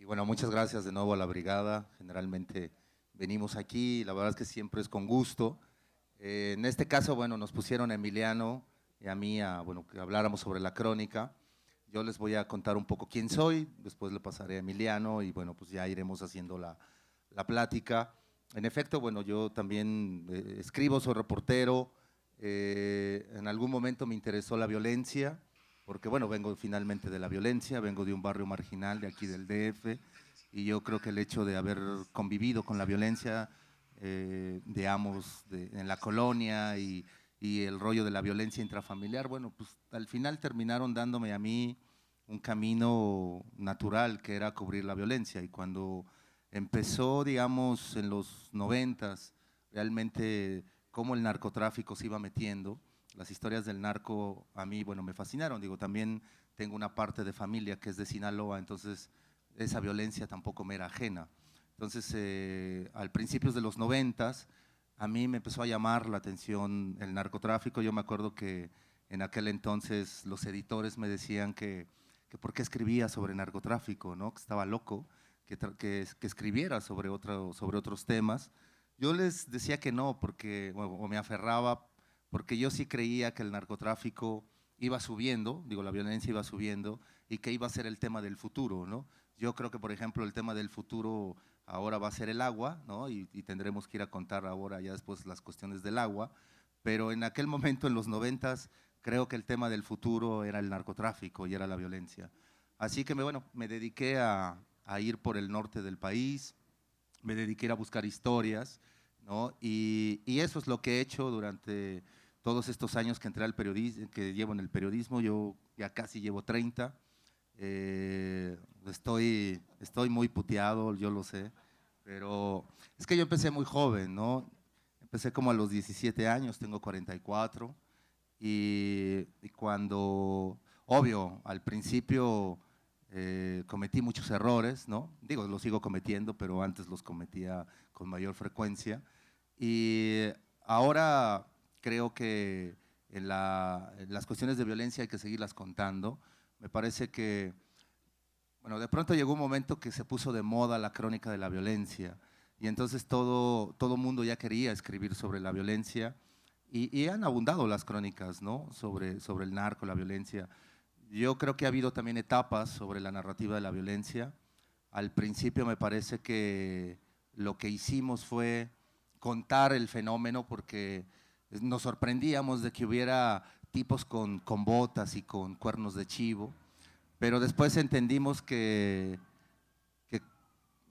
Y bueno, muchas gracias de nuevo a la brigada. Generalmente venimos aquí, la verdad es que siempre es con gusto. En este caso, bueno, nos pusieron a Emiliano y a mí bueno, que habláramos sobre la crónica. Yo les voy a contar un poco quién soy, después le pasaré a Emiliano y bueno, pues ya iremos haciendo la plática. En efecto, bueno, yo también escribo, soy reportero. En algún momento me interesó la violencia, porque bueno, vengo finalmente de la violencia, vengo de un barrio marginal de aquí del DF, y yo creo que el hecho de haber convivido con la violencia, digamos, en la colonia y el rollo de la violencia intrafamiliar, bueno, pues al final terminaron dándome a mí un camino natural que era cubrir la violencia. Y cuando empezó, digamos, en los 90s, realmente cómo el narcotráfico se iba metiendo, las historias del narco a mí, bueno, me fascinaron. Digo, también tengo una parte de familia que es de Sinaloa, entonces esa violencia tampoco me era ajena. Entonces, al principios de los 90s, a mí me empezó a llamar la atención el narcotráfico. Yo me acuerdo que en aquel entonces los editores me decían que por qué escribía sobre narcotráfico, ¿no? Que estaba loco, que escribiera sobre otros temas. Yo les decía que no, porque, bueno, o me aferraba, porque yo sí creía que el narcotráfico iba subiendo, digo, la violencia iba subiendo, y que iba a ser el tema del futuro, ¿no? Yo creo que, por ejemplo, el tema del futuro ahora va a ser el agua, ¿no? Y tendremos que ir a contar ahora ya después las cuestiones del agua, pero en aquel momento, en los 90s, creo que el tema del futuro era el narcotráfico y era la violencia. Así que, bueno, me dediqué a ir por el norte del país, me dediqué a ir a buscar historias, ¿no? Y eso es lo que he hecho durante todos estos años que entré al periodismo, que llevo en el periodismo. Yo ya casi llevo 30. Estoy muy puteado, yo lo sé, pero es que yo empecé muy joven, ¿no? Empecé como a los 17 años, tengo 44, y cuando, obvio, al principio cometí muchos errores, ¿no? Digo, los sigo cometiendo, pero antes los cometía con mayor frecuencia. Y ahora creo que en las cuestiones de violencia hay que seguirlas contando. Me parece que, bueno, de pronto llegó un momento que se puso de moda la crónica de la violencia, y entonces todo mundo ya quería escribir sobre la violencia, y han abundado las crónicas, ¿no? Sobre el narco, la violencia. Yo creo que ha habido también etapas sobre la narrativa de la violencia. Al principio me parece que lo que hicimos fue contar el fenómeno, porque nos sorprendíamos de que hubiera tipos con botas y con cuernos de chivo, pero después entendimos que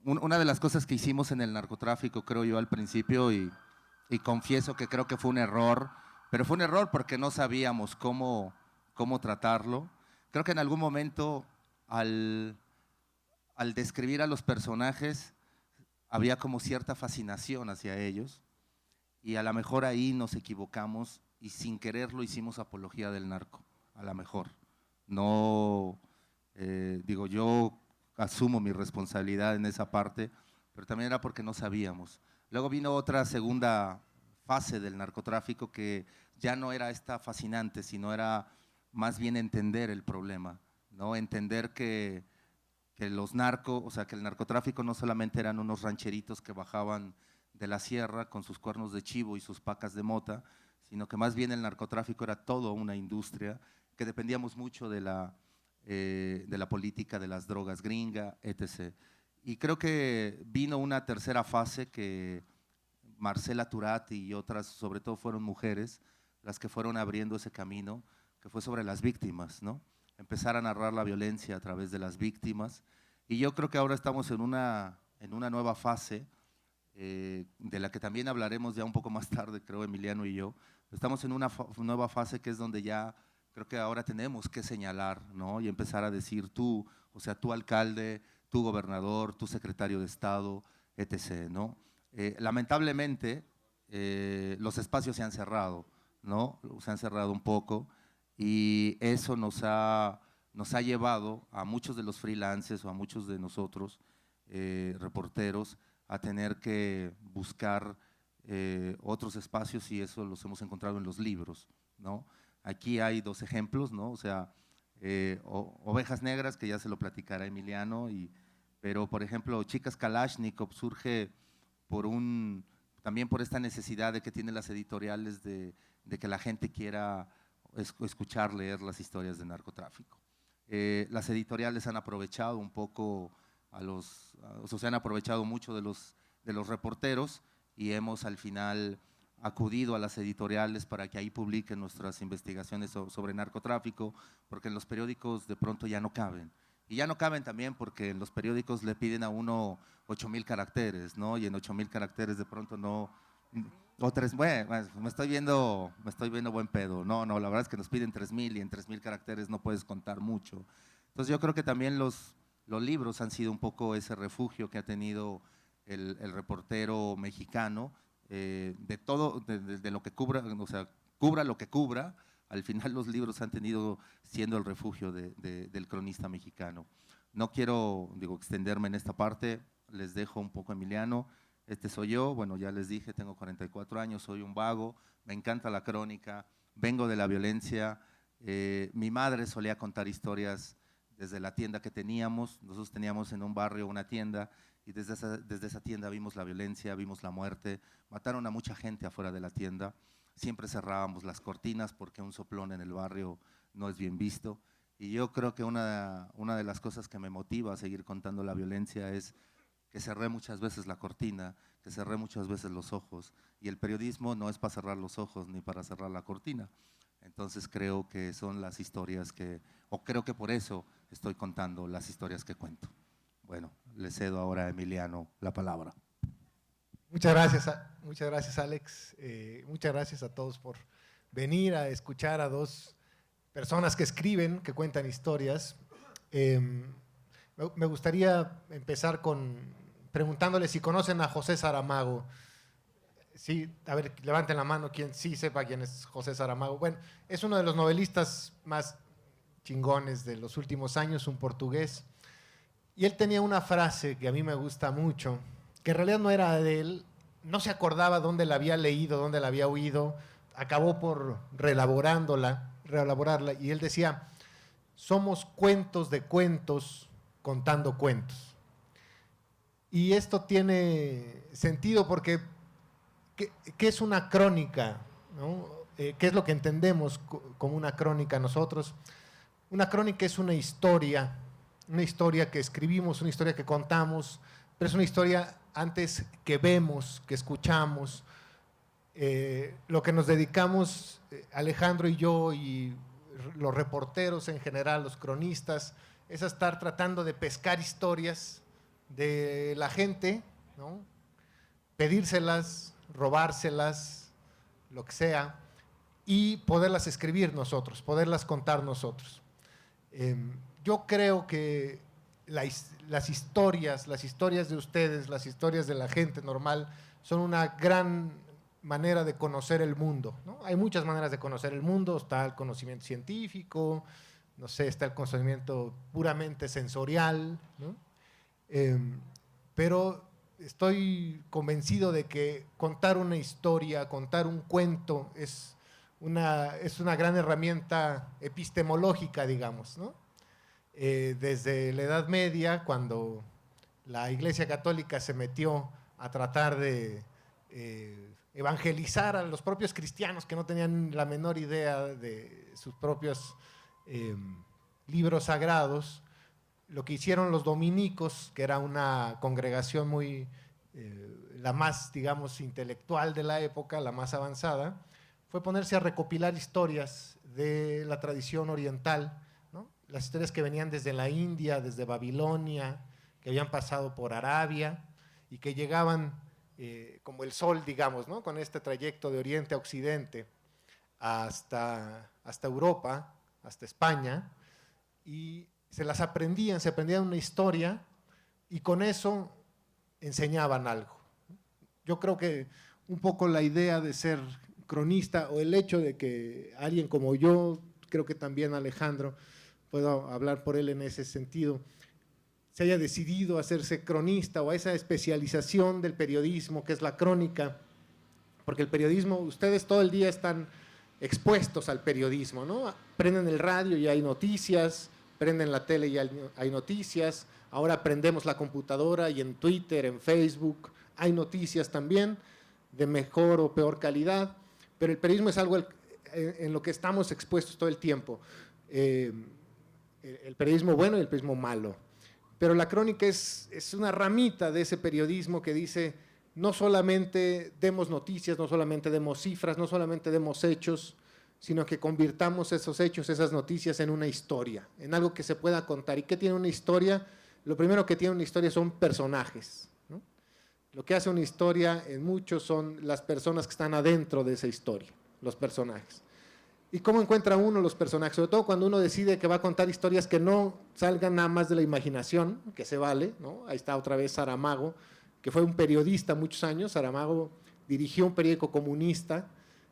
una de las cosas que hicimos en el narcotráfico, creo yo al principio, y confieso que creo que fue un error, pero fue un error porque no sabíamos cómo tratarlo. Creo que en algún momento al describir a los personajes había como cierta fascinación hacia ellos, y a lo mejor ahí nos equivocamos y sin quererlo hicimos apología del narco, a lo mejor. No, digo, yo asumo mi responsabilidad en esa parte, pero también era porque no sabíamos. Luego vino otra segunda fase del narcotráfico, que ya no era esta fascinante, sino era más bien entender el problema, ¿no? Entender que los narcos, o sea, que el narcotráfico no solamente eran unos rancheritos que bajaban de la sierra con sus cuernos de chivo y sus pacas de mota, sino que más bien el narcotráfico era todo una industria, que dependíamos mucho de la política de las drogas gringa, etc. Y creo que vino una tercera fase que Marcela Turati y otras, sobre todo fueron mujeres, las que fueron abriendo ese camino, que fue sobre las víctimas, ¿no? Empezar a narrar la violencia a través de las víctimas. Y yo creo que ahora estamos en una nueva fase, de la que también hablaremos ya un poco más tarde, creo, Emiliano y yo. Estamos en una nueva fase que es donde ya creo que ahora tenemos que señalar, ¿no? Y empezar a decir tú, o sea, tú alcalde, tú gobernador, tú secretario de Estado, etc., ¿no? Lamentablemente, los espacios se han cerrado, ¿no? Se han cerrado un poco, y eso nos ha llevado a muchos de los freelancers o a muchos de nosotros, reporteros, a tener que buscar otros espacios, y eso los hemos encontrado en los libros, ¿no? Aquí hay dos ejemplos, ¿no? O sea, Ovejas Negras, que ya se lo platicará Emiliano, pero por ejemplo, Chicas Kalashnikov surge por también por esta necesidad de que tienen las editoriales de que la gente quiera escuchar, leer las historias de narcotráfico. Las editoriales han aprovechado un poco o sea, se han aprovechado mucho de los reporteros y hemos al final acudido a las editoriales para que ahí publiquen nuestras investigaciones sobre narcotráfico, porque en los periódicos de pronto ya no caben. Y ya no caben también porque en los periódicos le piden a uno 8,000 caracteres, ¿no? Y en 8,000 caracteres de pronto no, bueno, me estoy viendo buen pedo. No, la verdad es que nos piden 3,000 y en 3,000 caracteres no puedes contar mucho. Entonces yo creo que también los libros han sido un poco ese refugio que ha tenido el reportero mexicano, de todo, de lo que cubra, o sea, cubra lo que cubra, al final los libros han tenido siendo el refugio del cronista mexicano. No quiero, extenderme en esta parte, les dejo un poco a Emiliano. Este soy yo, bueno, ya les dije, tengo 44 años, soy un vago, me encanta la crónica, vengo de la violencia. Mi madre solía contar historias desde la tienda que teníamos. Nosotros teníamos en un barrio una tienda y desde esa tienda vimos la violencia, vimos la muerte, mataron a mucha gente afuera de la tienda. Siempre cerrábamos las cortinas porque un soplón en el barrio no es bien visto. Y yo creo que una de las cosas que me motiva a seguir contando la violencia es que cerré muchas veces la cortina, que cerré muchas veces los ojos, y el periodismo no es para cerrar los ojos ni para cerrar la cortina. Entonces creo que son las historias o creo que por eso estoy contando las historias que cuento. Bueno, le cedo ahora a Emiliano la palabra. Muchas gracias Alex, muchas gracias a todos por venir a escuchar a dos personas que escriben, que cuentan historias. Me gustaría empezar preguntándoles si conocen a José Saramago. Sí, a ver, levanten la mano quien sí sepa quién es José Saramago. Bueno, es uno de los novelistas más chingones de los últimos años, un portugués. Y él tenía una frase que a mí me gusta mucho, que en realidad no era de él, no se acordaba dónde la había leído, dónde la había oído, acabó por reelaborarla, y él decía: somos cuentos de cuentos contando cuentos. Y esto tiene sentido porque ¿qué es una crónica? ¿No? ¿Qué es lo que entendemos como una crónica nosotros? Una crónica es una historia que escribimos, una historia que contamos, pero es una historia antes que vemos, que escuchamos. Lo que nos dedicamos, Alejandro y yo, y los reporteros en general, los cronistas, es a estar tratando de pescar historias de la gente, ¿no? Pedírselas, robárselas, lo que sea, y poderlas escribir nosotros, poderlas contar nosotros. Yo creo que las historias de ustedes, las historias de la gente normal, son una gran manera de conocer el mundo, ¿no? Hay muchas maneras de conocer el mundo, está el conocimiento científico, no sé, está el conocimiento puramente sensorial, ¿no? Pero estoy convencido de que contar una historia, contar un cuento es una gran herramienta epistemológica, digamos, ¿no? Desde la Edad Media, cuando la Iglesia Católica se metió a tratar de evangelizar a los propios cristianos que no tenían la menor idea de sus propios libros sagrados, lo que hicieron los dominicos, que era una congregación muy, la más, digamos, intelectual de la época, la más avanzada, fue ponerse a recopilar historias de la tradición oriental, ¿no? Las historias que venían desde la India, desde Babilonia, que habían pasado por Arabia y que llegaban como el sol, digamos, ¿no? Con este trayecto de oriente a occidente hasta Europa, hasta España, y se aprendían una historia y con eso enseñaban algo. Yo creo que un poco la idea de ser cronista, o el hecho de que alguien como yo, creo que también Alejandro, puedo hablar por él en ese sentido, se haya decidido hacerse cronista, o a esa especialización del periodismo que es la crónica, porque el periodismo, ustedes todo el día están expuestos al periodismo, ¿no? Prenden el radio y hay noticias, prenden la tele y hay noticias, Ahora prendemos la computadora y en Twitter, en Facebook, hay noticias también de mejor o peor calidad, pero el periodismo es algo en lo que estamos expuestos todo el tiempo. El periodismo bueno y el periodismo malo. Pero la crónica es una ramita de ese periodismo que dice, no solamente demos noticias, no solamente demos cifras, no solamente demos hechos, sino que convirtamos esos hechos, esas noticias en una historia, en algo que se pueda contar. ¿Y qué tiene una historia? Lo primero que tiene una historia son personajes, ¿no? Lo que hace una historia en muchos son las personas que están adentro de esa historia, los personajes. ¿Y cómo encuentra uno los personajes? Sobre todo cuando uno decide que va a contar historias que no salgan nada más de la imaginación, que se vale, ¿no? Ahí está otra vez Saramago, que fue un periodista muchos años. Saramago dirigió un periódico comunista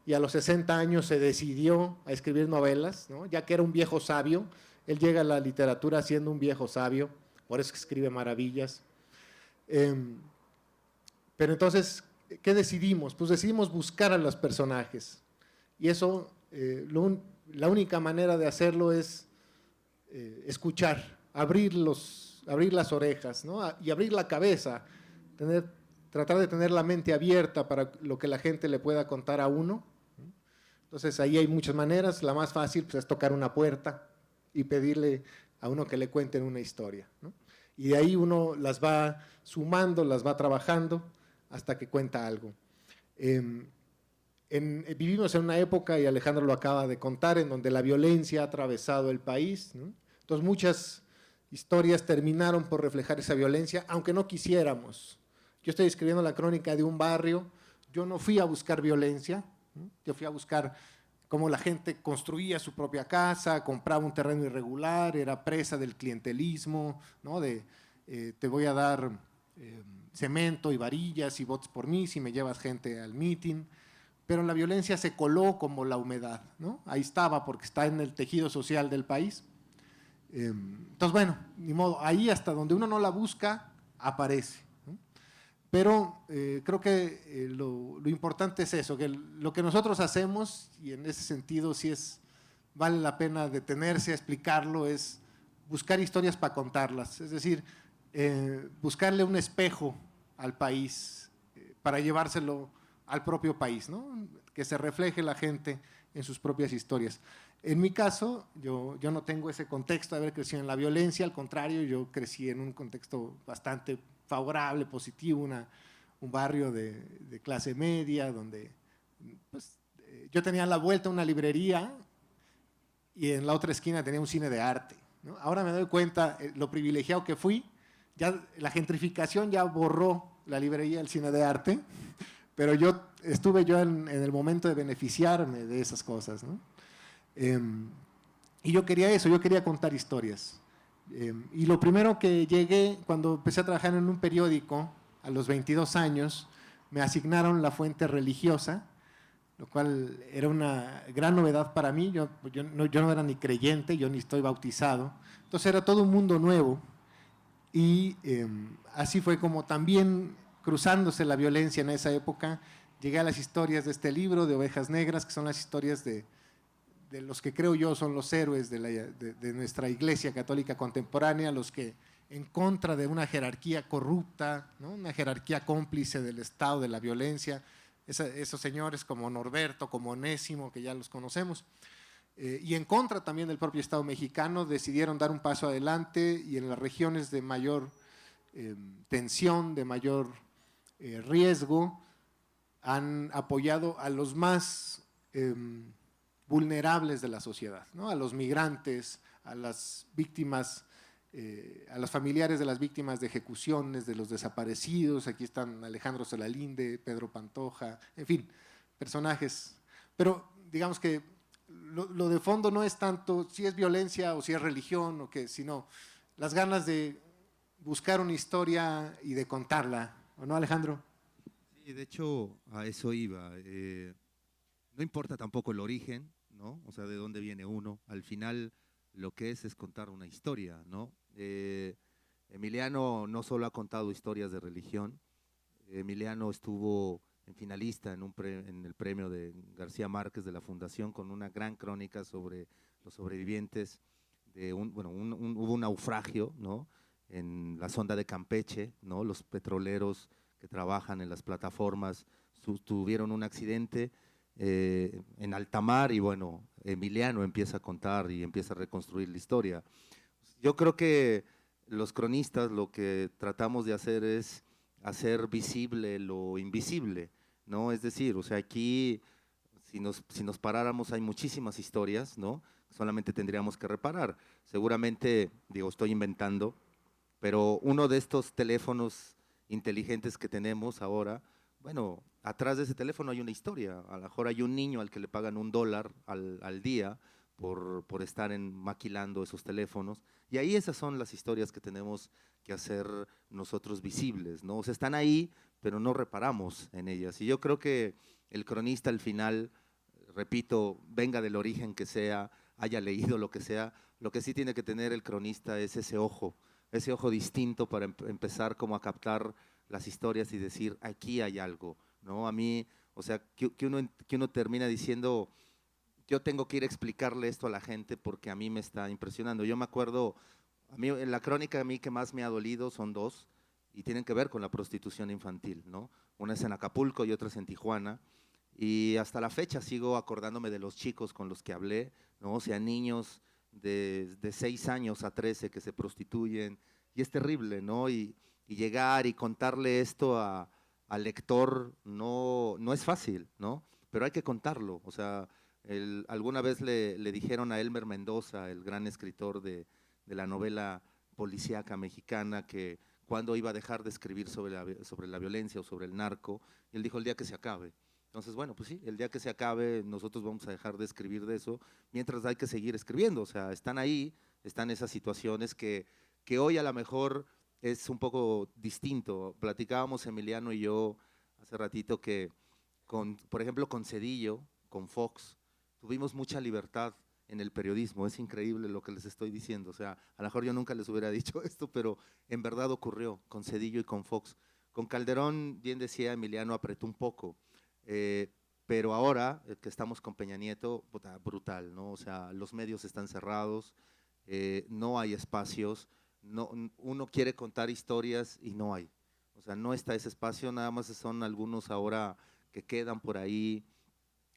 y a los 60 años se decidió a escribir novelas, ¿no? Ya que era un viejo sabio. Él llega a la literatura siendo un viejo sabio, por eso que escribe maravillas. Pero entonces, ¿qué decidimos? Pues decidimos buscar a los personajes. Y eso, la única manera de hacerlo es escuchar, abrir las orejas, ¿no? Y abrir la cabeza, tratar de tener la mente abierta para lo que la gente le pueda contar a uno. Entonces ahí hay muchas maneras. La más fácil pues, es tocar una puerta y pedirle a uno que le cuenten una historia, ¿no? Y de ahí uno las va sumando, las va trabajando hasta que cuenta algo. Vivimos en una época, y Alejandro lo acaba de contar, en donde la violencia ha atravesado el país, ¿no? Entonces muchas historias terminaron por reflejar esa violencia, aunque no quisiéramos. Yo estoy escribiendo la crónica de un barrio, yo no fui a buscar violencia, ¿no? Yo fui a buscar cómo la gente construía su propia casa, compraba un terreno irregular, era presa del clientelismo, ¿no? Te voy a dar cemento y varillas y votos por mí si me llevas gente al meeting. Pero la violencia se coló como la humedad, ¿no? Ahí estaba porque está en el tejido social del país. Entonces, bueno, ni modo, ahí hasta donde uno no la busca, aparece, ¿no? Pero creo que lo importante es eso, que lo que nosotros hacemos, y en ese sentido sí vale la pena detenerse a explicarlo, es buscar historias para contarlas, es decir, buscarle un espejo al país para llevárselo al propio país, ¿no? Que se refleje la gente en sus propias historias. En mi caso, yo no tengo ese contexto de haber crecido en la violencia, al contrario, yo crecí en un contexto bastante favorable, positivo, un barrio de clase media, donde pues, yo tenía a la vuelta una librería y en la otra esquina tenía un cine de arte, ¿no? Ahora me doy cuenta lo privilegiado que fui, ya la gentrificación ya borró la librería, el cine de arte, pero estuve en el momento de beneficiarme de esas cosas, ¿no? Y yo quería eso, yo quería contar historias. Y lo primero que llegué, cuando empecé a trabajar en un periódico, a los 22 años, me asignaron la fuente religiosa, lo cual era una gran novedad para mí. Yo no era ni creyente, yo ni estoy bautizado. Entonces era todo un mundo nuevo. Y así fue como también cruzándose la violencia en esa época, llegué a las historias de este libro, de Ovejas Negras, que son las historias de los que creo yo son los héroes de nuestra Iglesia Católica contemporánea, los que en contra de una jerarquía corrupta, ¿no? Una jerarquía cómplice del Estado, de la violencia, esos señores como Norberto, como Onésimo, que ya los conocemos, y en contra también del propio Estado mexicano, decidieron dar un paso adelante y en las regiones de mayor tensión, de mayor riesgo, han apoyado a los más vulnerables de la sociedad, ¿no? A los migrantes, a las víctimas, a los familiares de las víctimas de ejecuciones, de los desaparecidos. Aquí están Alejandro Solalinde, Pedro Pantoja, en fin, personajes. Pero digamos que lo de fondo no es tanto si es violencia o si es religión o qué, sino las ganas de buscar una historia y de contarla, ¿o no, Alejandro? Sí, de hecho, a eso iba. No importa tampoco el origen, ¿no? O sea, de dónde viene uno. Al final, lo que es contar una historia, ¿no? Emiliano no solo ha contado historias de religión, Emiliano estuvo en finalista en el premio de García Márquez de la Fundación con una gran crónica sobre los sobrevivientes de hubo un naufragio, ¿no? en la sonda de Campeche, ¿no? Los petroleros que trabajan en las plataformas tuvieron un accidente en alta mar y bueno, Emiliano empieza a contar y empieza a reconstruir la historia. Yo creo que los cronistas lo que tratamos de hacer es hacer visible lo invisible, ¿no? Es decir, o sea, aquí si nos paráramos hay muchísimas historias, ¿no? Solamente tendríamos que reparar. Seguramente, digo, estoy inventando, pero uno de estos teléfonos inteligentes que tenemos ahora, bueno, atrás de ese teléfono hay una historia. A lo mejor hay un niño al que le pagan $1 al día por estar maquilando esos teléfonos. Y ahí esas son las historias que tenemos que hacer nosotros visibles, ¿no? O sea, están ahí, pero no reparamos en ellas. Y yo creo que el cronista al final, repito, venga del origen que sea, haya leído lo que sea, lo que sí tiene que tener el cronista es ese ojo distinto para empezar como a captar las historias y decir, aquí hay algo, ¿no? A mí, o sea, que uno termina diciendo, yo tengo que ir a explicarle esto a la gente porque a mí me está impresionando. Yo me acuerdo, a mí, en la crónica a mí que más me ha dolido son dos y tienen que ver con la prostitución infantil, ¿no? Una es en Acapulco y otra es en Tijuana. Y hasta la fecha sigo acordándome de los chicos con los que hablé, ¿no? O sea, niños de 6 años a 13 que se prostituyen, y es terrible, ¿no? Y llegar y contarle esto al lector no es fácil, ¿no? Pero hay que contarlo, o sea, alguna vez le dijeron a Elmer Mendoza, el gran escritor de la novela policíaca mexicana, que cuándo iba a dejar de escribir sobre la violencia o sobre el narco, y él dijo, el día que se acabe. Entonces, bueno, pues sí, el día que se acabe, nosotros vamos a dejar de escribir de eso, mientras hay que seguir escribiendo. O sea, están ahí, están esas situaciones que hoy a lo mejor es un poco distinto. Platicábamos Emiliano y yo hace ratito que, por ejemplo, con Cedillo, con Fox, tuvimos mucha libertad en el periodismo. Es increíble lo que les estoy diciendo. O sea, a lo mejor yo nunca les hubiera dicho esto, pero en verdad ocurrió con Cedillo y con Fox. Con Calderón, bien decía Emiliano, apretó un poco. Eh, pero ahora que estamos con Peña Nieto, puta, brutal, ¿no? O sea, los medios están cerrados, no hay espacios, uno quiere contar historias y no hay. O sea, no está ese espacio, nada más son algunos ahora que quedan por ahí,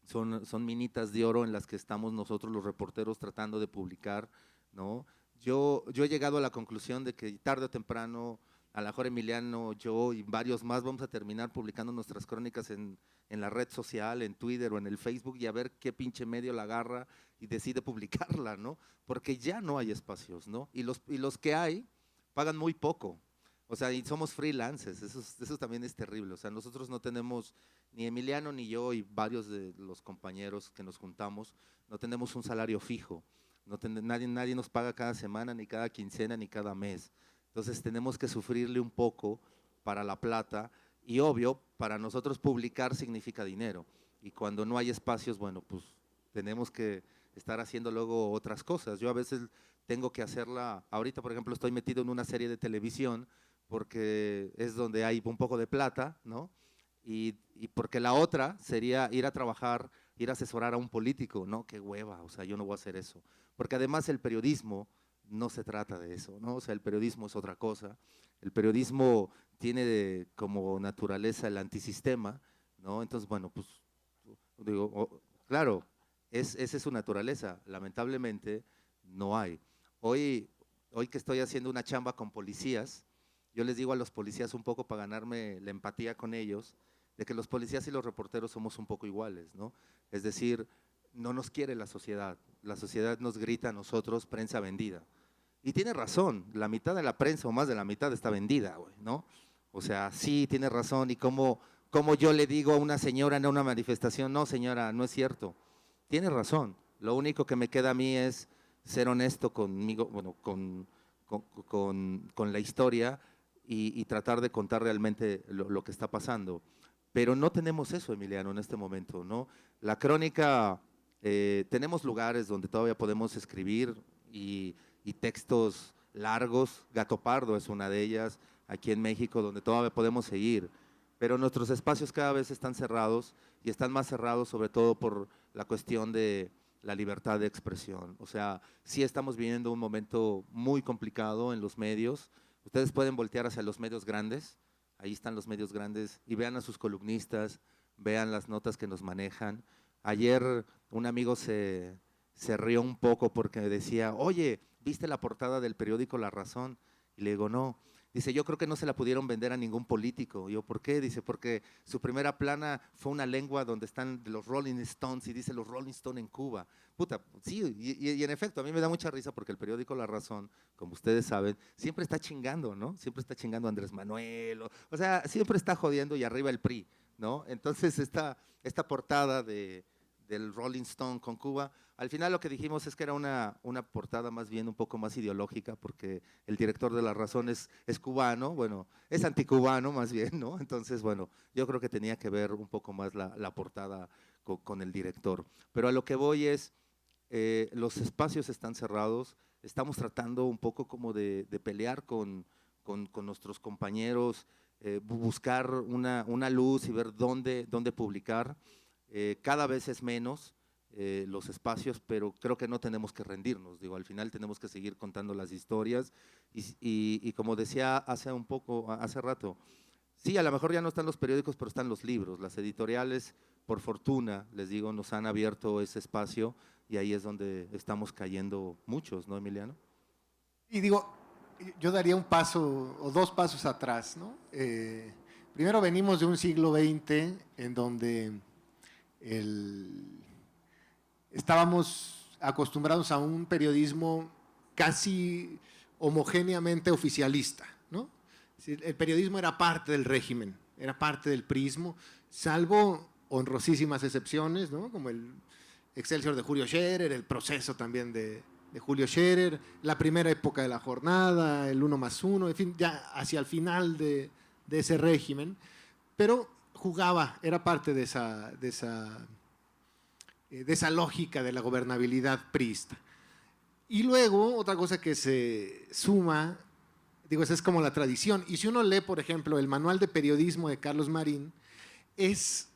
son minitas de oro en las que estamos nosotros los reporteros tratando de publicar, ¿no? Yo he llegado a la conclusión de que tarde o temprano, a lo mejor Emiliano, yo y varios más vamos a terminar publicando nuestras crónicas en la red social, en Twitter o en el Facebook y a ver qué pinche medio la agarra y decide publicarla, ¿no? Porque ya no hay espacios, ¿no? Y los que hay pagan muy poco. O sea, y somos freelancers, eso también es terrible. O sea, nosotros no tenemos, ni Emiliano ni yo y varios de los compañeros que nos juntamos, no tenemos un salario fijo. Nadie nos paga cada semana, ni cada quincena, ni cada mes. Entonces tenemos que sufrirle un poco para la plata y obvio, para nosotros publicar significa dinero. Y cuando no hay espacios, bueno, pues tenemos que estar haciendo luego otras cosas. Yo a veces tengo que hacerla, ahorita por ejemplo estoy metido en una serie de televisión porque es donde hay un poco de plata, ¿no? Y porque la otra sería ir a trabajar, ir a asesorar a un político, ¿no? Qué hueva, o sea, yo no voy a hacer eso. Porque además el periodismo no se trata de eso, ¿no? O sea, el periodismo es otra cosa. El periodismo tiene como naturaleza el antisistema, ¿no? Entonces, bueno, pues, digo, claro, esa es su naturaleza. Lamentablemente, no hay. Hoy, hoy que estoy haciendo una chamba con policías, yo les digo a los policías un poco para ganarme la empatía con ellos, de que los policías y los reporteros somos un poco iguales, ¿no? Es decir, no nos quiere la sociedad nos grita a nosotros prensa vendida. Y tiene razón, la mitad de la prensa o más de la mitad está vendida, güey, ¿no? O sea, sí, tiene razón. Y como yo le digo a una señora en una manifestación, no señora, no es cierto. Tiene razón. Lo único que me queda a mí es ser honesto conmigo, bueno, con la historia y tratar de contar realmente lo que está pasando. Pero no tenemos eso, Emiliano, en este momento, ¿no? La crónica, tenemos lugares donde todavía podemos escribir y textos largos, Gato Pardo es una de ellas, aquí en México, donde todavía podemos seguir, pero nuestros espacios cada vez están cerrados y están más cerrados sobre todo por la cuestión de la libertad de expresión. O sea, sí estamos viviendo un momento muy complicado en los medios, Ustedes pueden voltear hacia los medios grandes, ahí están los medios grandes, y vean a sus columnistas, vean las notas que nos manejan. Ayer un amigo se rió un poco porque decía, oye, ¿viste la portada del periódico La Razón? Y le digo, no. Dice, yo creo que no se la pudieron vender a ningún político. Y yo, ¿por qué? Dice, porque su primera plana fue una lengua donde están los Rolling Stones y dice los Rolling Stones en Cuba. Puta, sí, y en efecto, a mí me da mucha risa porque el periódico La Razón, como ustedes saben, siempre está chingando, ¿no? Siempre está chingando a Andrés Manuel, o sea, siempre está jodiendo y arriba el PRI, ¿no? Entonces, esta portada del Rolling Stone con Cuba, al final lo que dijimos es que era una portada más bien un poco más ideológica, porque el director de La Razón es cubano, bueno, es anticubano más bien, ¿no? Entonces, bueno, yo creo que tenía que ver un poco más la portada con el director. Pero a lo que voy es, los espacios están cerrados, estamos tratando un poco como de pelear con nuestros compañeros, buscar una luz y ver dónde publicar. Cada vez es menos los espacios, pero creo que no tenemos que rendirnos. Digo, al final tenemos que seguir contando las historias y como decía hace rato, sí, a lo mejor ya no están los periódicos, pero están los libros. Las editoriales, por fortuna, les digo, nos han abierto ese espacio y ahí es donde estamos cayendo muchos, ¿no, Emiliano? Y digo, yo daría un paso o dos pasos atrás, ¿no? Primero venimos de un siglo XX en donde estábamos acostumbrados a un periodismo casi homogéneamente oficialista, ¿no? El periodismo era parte del régimen, era parte del prismo, salvo honrosísimas excepciones, ¿no? Como el Excelsior de Julio Scherer, el Proceso también de Julio Scherer, la primera época de la jornada, el 1+1, en fin, ya hacia el final de ese régimen, pero jugaba, era parte de esa lógica de la gobernabilidad priista. Y luego, otra cosa que se suma, digo, esa es como la tradición, y si uno lee, por ejemplo, el Manual de Periodismo de Carlos Marín, es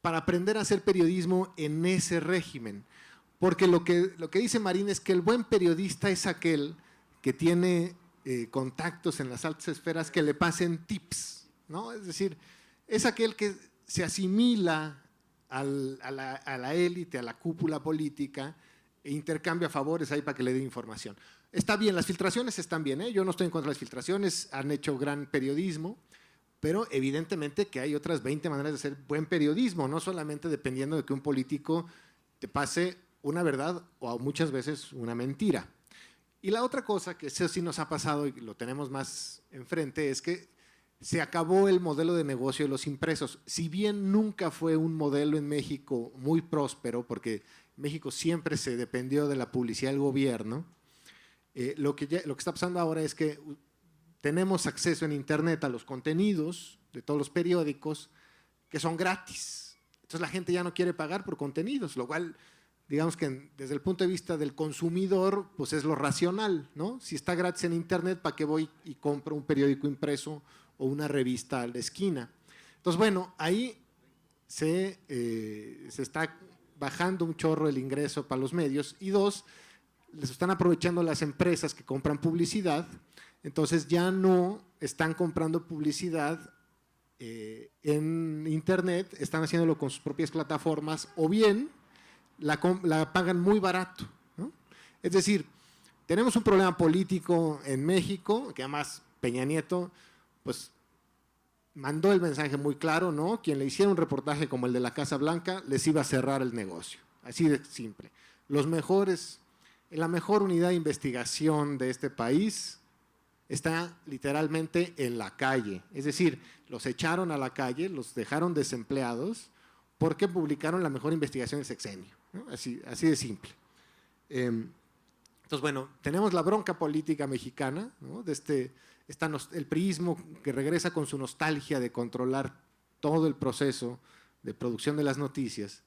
para aprender a hacer periodismo en ese régimen, porque lo que dice Marín es que el buen periodista es aquel que tiene contactos en las altas esferas que le pasen tips, ¿no? Es decir, es aquel que se asimila a la élite, a la cúpula política, e intercambia favores ahí para que le dé información. Está bien, las filtraciones están bien, ¿eh? Yo no estoy en contra de las filtraciones, han hecho gran periodismo, pero evidentemente que hay otras 20 maneras de hacer buen periodismo, no solamente dependiendo de que un político te pase una verdad o muchas veces una mentira. Y la otra cosa, que eso sí nos ha pasado y lo tenemos más enfrente, es que se acabó el modelo de negocio de los impresos. Si bien nunca fue un modelo en México muy próspero, porque México siempre se dependió de la publicidad del gobierno, lo que está pasando ahora es que tenemos acceso en internet a los contenidos de todos los periódicos que son gratis. Entonces la gente ya no quiere pagar por contenidos, lo cual, digamos que desde el punto de vista del consumidor, pues es lo racional, ¿no? Si está gratis en internet, ¿para qué voy y compro un periódico impreso o una revista a la esquina? Entonces, bueno, ahí se está bajando un chorro el ingreso para los medios, y dos, les están aprovechando las empresas que compran publicidad. Entonces ya no están comprando publicidad en internet, están haciéndolo con sus propias plataformas, o bien la pagan muy barato, ¿no? Es decir, tenemos un problema político en México, que además Peña Nieto pues mandó el mensaje muy claro, ¿no? Quien le hiciera un reportaje como el de la Casa Blanca les iba a cerrar el negocio, así de simple. La mejor unidad de investigación de este país está literalmente en la calle, es decir, los echaron a la calle, los dejaron desempleados porque publicaron la mejor investigación del sexenio, ¿no? Así de simple. Entonces, bueno, tenemos la bronca política mexicana, ¿no? El priismo que regresa con su nostalgia de controlar todo el proceso de producción de las noticias.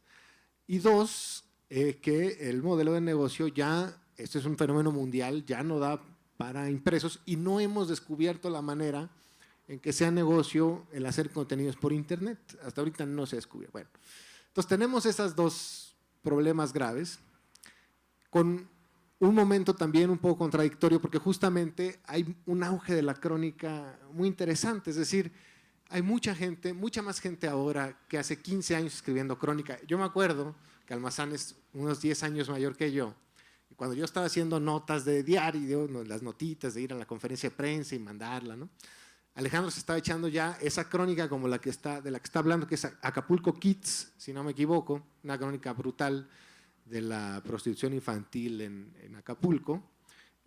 Y dos, que el modelo de negocio ya, esto es un fenómeno mundial, ya no da para impresos, y no hemos descubierto la manera en que sea negocio el hacer contenidos por internet. Hasta ahorita no se ha descubierto. Bueno, entonces tenemos esos dos problemas graves. Con un momento también un poco contradictorio porque justamente hay un auge de la crónica muy interesante, es decir, hay mucha gente, mucha más gente ahora que hace 15 años escribiendo crónica. Yo me acuerdo que Almazán es unos 10 años mayor que yo, y cuando yo estaba haciendo notas de diario, las notitas de ir a la conferencia de prensa y mandarla, ¿no? Alejandro se estaba echando ya esa crónica como de la que está hablando, que es Acapulco Kids, si no me equivoco, una crónica brutal de la prostitución infantil en Acapulco.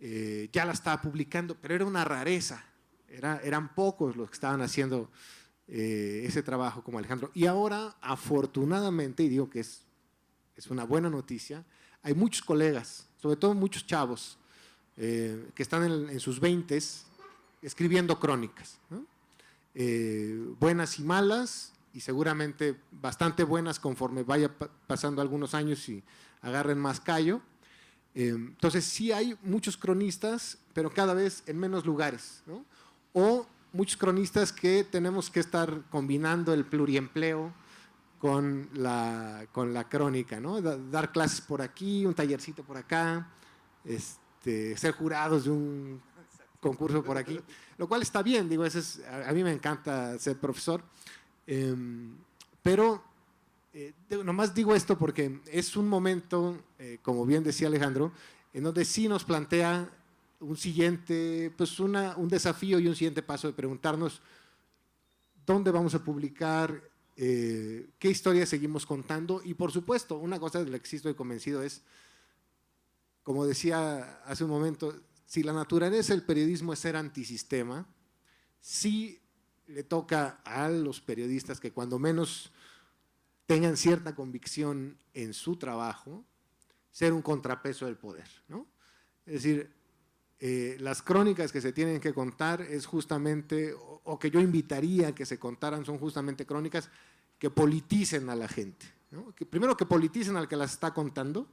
Ya la estaba publicando, pero era una rareza, eran pocos los que estaban haciendo ese trabajo como Alejandro. Y ahora, afortunadamente, y digo que es una buena noticia, hay muchos colegas, sobre todo muchos chavos, que están en sus 20s escribiendo crónicas, ¿no? Buenas y malas, y seguramente bastante buenas conforme vaya pasando algunos años y agarren más callo. Entonces sí hay muchos cronistas, pero cada vez en menos lugares, ¿no? O muchos cronistas que tenemos que estar combinando el pluriempleo con la crónica, ¿no? Dar clases por aquí, un tallercito por acá, ser jurados de un concurso por aquí, lo cual está bien, digo, a mí me encanta ser profesor, pero nomás digo esto porque es un momento, como bien decía Alejandro, en donde sí nos plantea un siguiente, pues un desafío y un siguiente paso de preguntarnos dónde vamos a publicar, qué historias seguimos contando, y por supuesto, una cosa de la que sí estoy convencido es, como decía hace un momento, si la naturaleza del periodismo es ser antisistema, sí le toca a los periodistas que cuando menos tengan cierta convicción en su trabajo, ser un contrapeso del poder, ¿no? Es decir, las crónicas que se tienen que contar es justamente, o que yo invitaría a que se contaran, son justamente crónicas que politicen a la gente, ¿no? Primero que politicen al que las está contando,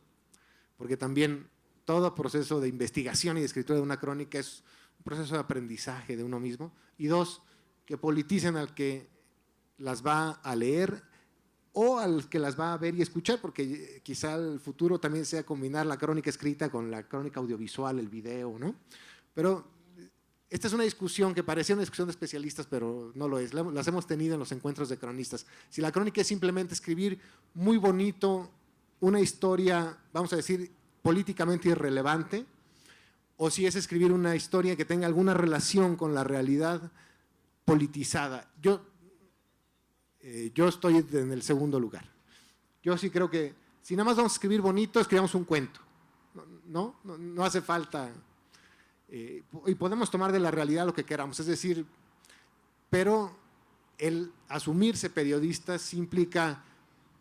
porque también todo proceso de investigación y de escritura de una crónica es un proceso de aprendizaje de uno mismo. Y dos, que politicen al que las va a leer o al que las va a ver y escuchar, porque quizá el futuro también sea combinar la crónica escrita con la crónica audiovisual, el video, ¿no? Pero esta es una discusión que parecía una discusión de especialistas, pero no lo es. Las hemos tenido en los encuentros de cronistas. Si la crónica es simplemente escribir muy bonito una historia, vamos a decir, políticamente irrelevante, o si es escribir una historia que tenga alguna relación con la realidad politizada. Yo estoy en el segundo lugar. Yo sí creo que si nada más vamos a escribir bonito, escribamos un cuento. No hace falta. Y podemos tomar de la realidad lo que queramos. Es decir, pero el asumirse periodistas implica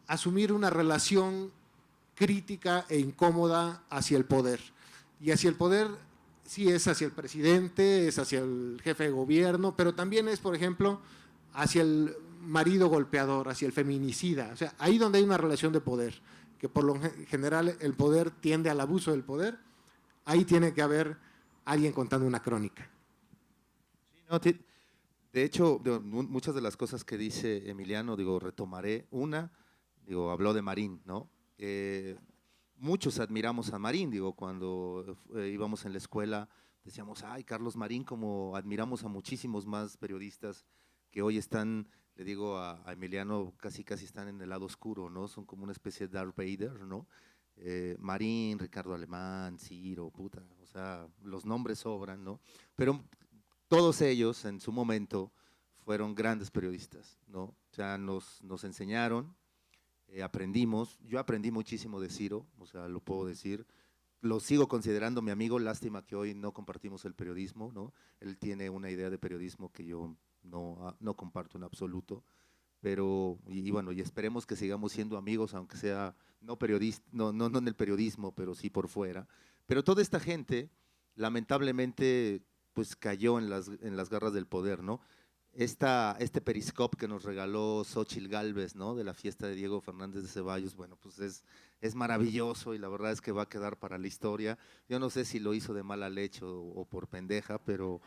asumir una relación crítica e incómoda hacia el poder. Y hacia el poder sí es hacia el presidente, es hacia el jefe de gobierno, pero también es, por ejemplo, hacia el marido golpeador, hacia el feminicida. O sea, ahí donde hay una relación de poder, que por lo general el poder tiende al abuso del poder, ahí tiene que haber alguien contando una crónica. Sí, no, de hecho, muchas de las cosas que dice Emiliano, digo, retomaré. Una, digo, habló de Marín, ¿no? Muchos admiramos a Marín, digo, cuando íbamos en la escuela decíamos, ay, Carlos Marín, como admiramos a muchísimos más periodistas que hoy están, le digo a Emiliano, casi están en el lado oscuro, ¿no? Son como una especie de Darth Vader, ¿no? Marín, Ricardo Alemán, Ciro, puta, o sea, los nombres sobran, ¿no? Pero todos ellos en su momento fueron grandes periodistas, ¿no? O sea, nos enseñaron, aprendimos, yo aprendí muchísimo de Ciro, o sea, lo puedo decir, lo sigo considerando mi amigo, lástima que hoy no compartimos el periodismo, ¿no? Él tiene una idea de periodismo que yo no comparto en absoluto, pero, y bueno, y esperemos que sigamos siendo amigos, aunque sea no en el periodismo, pero sí por fuera. Pero toda esta gente, lamentablemente, pues cayó en las garras del poder, ¿no? Este periscope que nos regaló Xóchitl Gálvez, ¿no? De la fiesta de Diego Fernández de Ceballos, bueno, pues es maravilloso y la verdad es que va a quedar para la historia. Yo no sé si lo hizo de mala leche o por pendeja, pero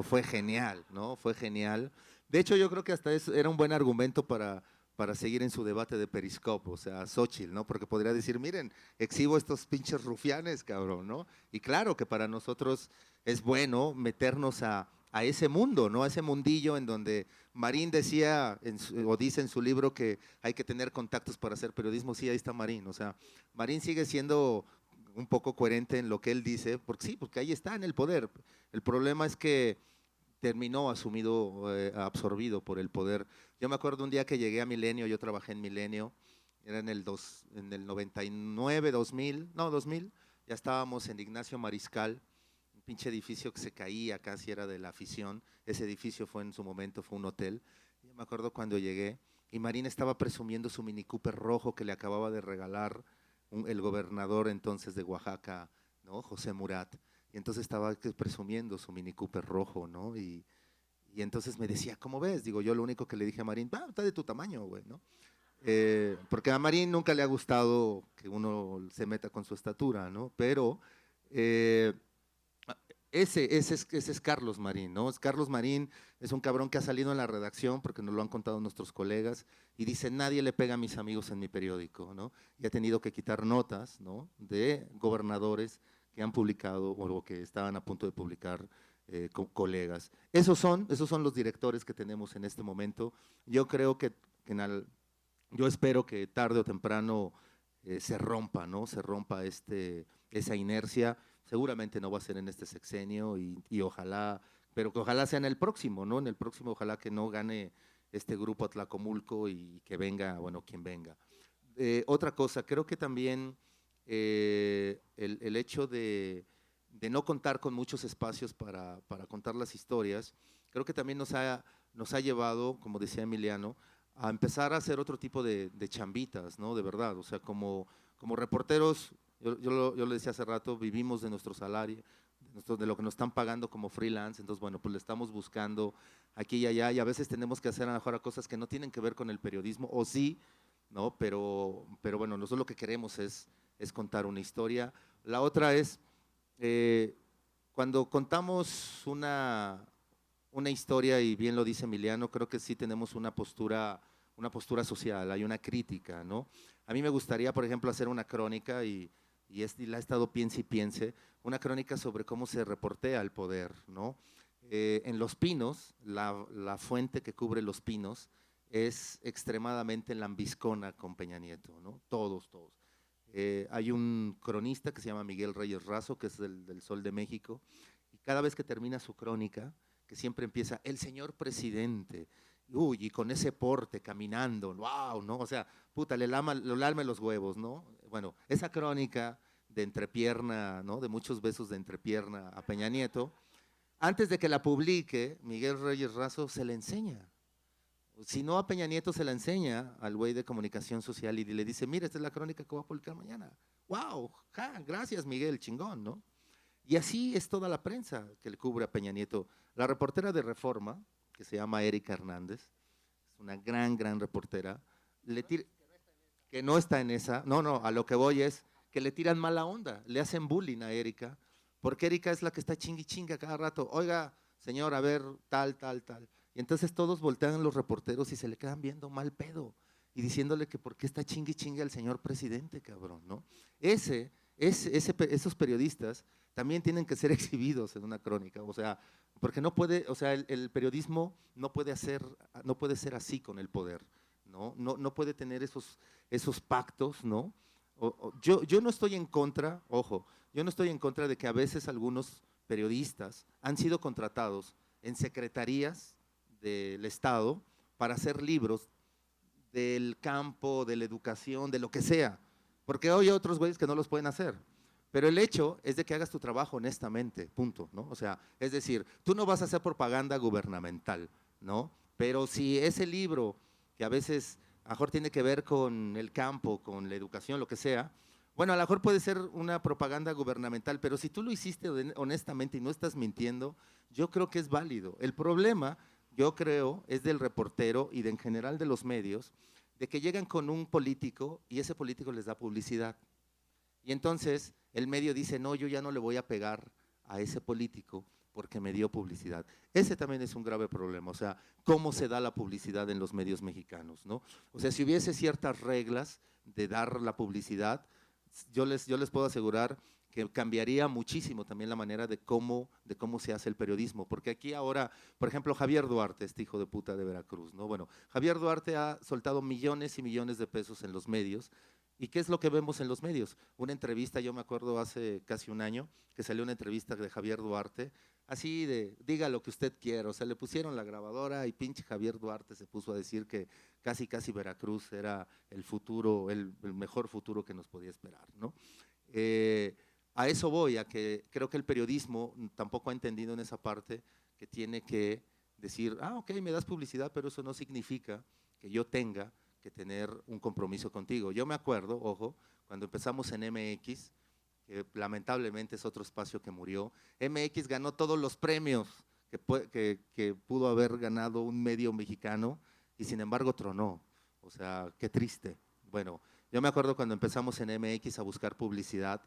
fue genial, ¿no? Fue genial. De hecho, yo creo que hasta eso era un buen argumento para seguir en su debate de Periscope, o sea, Xóchitl, ¿no? Porque podría decir, miren, exhibo estos pinches rufianes, cabrón, ¿no? Y claro que para nosotros es bueno meternos a ese mundo, ¿no? A ese mundillo en donde Marín decía, o dice en su libro que hay que tener contactos para hacer periodismo. Sí, ahí está Marín, o sea, Marín sigue siendo un poco coherente en lo que él dice, porque sí, porque ahí está en el poder. El problema es que terminó asumido, absorbido por el poder. Yo me acuerdo un día que llegué a Milenio, yo trabajé en Milenio, era en el 99, 2000, no, 2000, ya estábamos en Ignacio Mariscal, un pinche edificio que se caía, casi era de la afición. Ese edificio fue en su momento, fue un hotel. Yo me acuerdo cuando llegué y Marín estaba presumiendo su Mini Cooper rojo que le acababa de regalar el gobernador entonces de Oaxaca, ¿no? José Murat. Y entonces estaba presumiendo su Mini Cooper rojo, ¿no? Y entonces me decía, ¿cómo ves? Digo, yo lo único que le dije a Marín, está de tu tamaño, güey, ¿no? Porque a Marín nunca le ha gustado que uno se meta con su estatura, ¿no? Pero eh, ese es Carlos Marín, ¿no? Carlos Marín es un cabrón que ha salido en la redacción, porque nos lo han contado nuestros colegas, y dice, nadie le pega a mis amigos en mi periódico, ¿no? Y ha tenido que quitar notas, ¿no? De gobernadores que han publicado o que estaban a punto de publicar colegas. Esos son los directores que tenemos en este momento. Yo creo yo espero que tarde o temprano se rompa, ¿no? Se rompa esa inercia. Seguramente no va a ser en este sexenio y ojalá, pero que ojalá sea en el próximo, ¿no? En el próximo ojalá que no gane este grupo Atlacomulco y que venga, bueno, quien venga. Otra cosa, creo que también el hecho de no contar con muchos espacios para contar las historias, creo que también nos ha llevado, como decía Emiliano, a empezar a hacer otro tipo de chambitas, ¿no? De verdad, o sea, como reporteros, yo lo decía hace rato, vivimos de nuestro salario, de lo que nos están pagando como freelance, entonces, bueno, pues le estamos buscando aquí y allá, y a veces tenemos que hacer a lo mejor cosas que no tienen que ver con el periodismo, o sí, ¿no? Pero bueno, nosotros lo que queremos es contar una historia. La otra es, cuando contamos una historia, y bien lo dice Emiliano, creo que sí tenemos una postura social, hay una crítica, ¿no? A mí me gustaría, por ejemplo, hacer una crónica, y la he estado piense y piense, una crónica sobre cómo se reportea el poder, ¿no? En Los Pinos, la fuente que cubre Los Pinos es extremadamente lambiscona con Peña Nieto, ¿no? Todos. Hay un cronista que se llama Miguel Reyes Razo, que es del Sol de México, y cada vez que termina su crónica, que siempre empieza, el señor presidente, uy, y con ese porte, caminando, wow, ¿no? O sea, puta, le lame los huevos, ¿no? Bueno, esa crónica de entrepierna, ¿no? De muchos besos de entrepierna a Peña Nieto, antes de que la publique, Miguel Reyes Razo se le enseña. Si no, a Peña Nieto se la enseña al güey de comunicación social y le dice, mira, esta es la crónica que voy a publicar mañana. ¡Wow! Ja, gracias, Miguel, chingón, ¿no? Y así es toda la prensa que le cubre a Peña Nieto. La reportera de Reforma, que se llama Erika Hernández, es una gran reportera, que no está en esa, no, a lo que voy es que le tiran mala onda, le hacen bullying a Erika, porque Erika es la que está chinga cada rato, oiga, señor, a ver, tal. Y entonces todos voltean los reporteros y se le quedan viendo mal pedo y diciéndole que por qué está chingue al señor presidente, cabrón, ¿no? Esos periodistas también tienen que ser exhibidos en una crónica, o sea, porque no puede, o sea, el periodismo no puede ser así con el poder, ¿no? No puede tener esos pactos, ¿no? Yo no estoy en contra, ojo, yo no estoy en contra de que a veces algunos periodistas han sido contratados en secretarías del Estado para hacer libros del campo, de la educación, de lo que sea, porque hoy hay otros güeyes que no los pueden hacer. Pero el hecho es de que hagas tu trabajo honestamente, punto, ¿no? O sea, es decir, tú no vas a hacer propaganda gubernamental, ¿no? Pero si ese libro, que a veces a lo mejor tiene que ver con el campo, con la educación, lo que sea, bueno, a lo mejor puede ser una propaganda gubernamental, pero si tú lo hiciste honestamente y no estás mintiendo, yo creo que es válido. El problema, yo creo, es del reportero y en general de los medios, de que llegan con un político y ese político les da publicidad. Y entonces el medio dice, no, yo ya no le voy a pegar a ese político porque me dio publicidad. Ese también es un grave problema, o sea, cómo se da la publicidad en los medios mexicanos, ¿no? O sea, si hubiese ciertas reglas de dar la publicidad, yo les puedo asegurar que cambiaría muchísimo también la manera de cómo se hace el periodismo, porque aquí ahora, por ejemplo, Javier Duarte, este hijo de puta de Veracruz, ¿no? Bueno, Javier Duarte ha soltado millones y millones de pesos en los medios. ¿Y qué es lo que vemos en los medios? Una entrevista, yo me acuerdo hace casi un año, que salió una entrevista de Javier Duarte, así de, diga lo que usted quiera, o sea, le pusieron la grabadora y pinche Javier Duarte se puso a decir que casi Veracruz era el futuro, el mejor futuro que nos podía esperar, ¿no? A eso voy, a que creo que el periodismo tampoco ha entendido en esa parte que tiene que decir, ok, me das publicidad, pero eso no significa que yo tenga que tener un compromiso contigo. Yo me acuerdo, ojo, cuando empezamos en MX, que lamentablemente es otro espacio que murió, MX ganó todos los premios que pudo haber ganado un medio mexicano y sin embargo tronó. O sea, qué triste. Bueno, yo me acuerdo cuando empezamos en MX a buscar publicidad,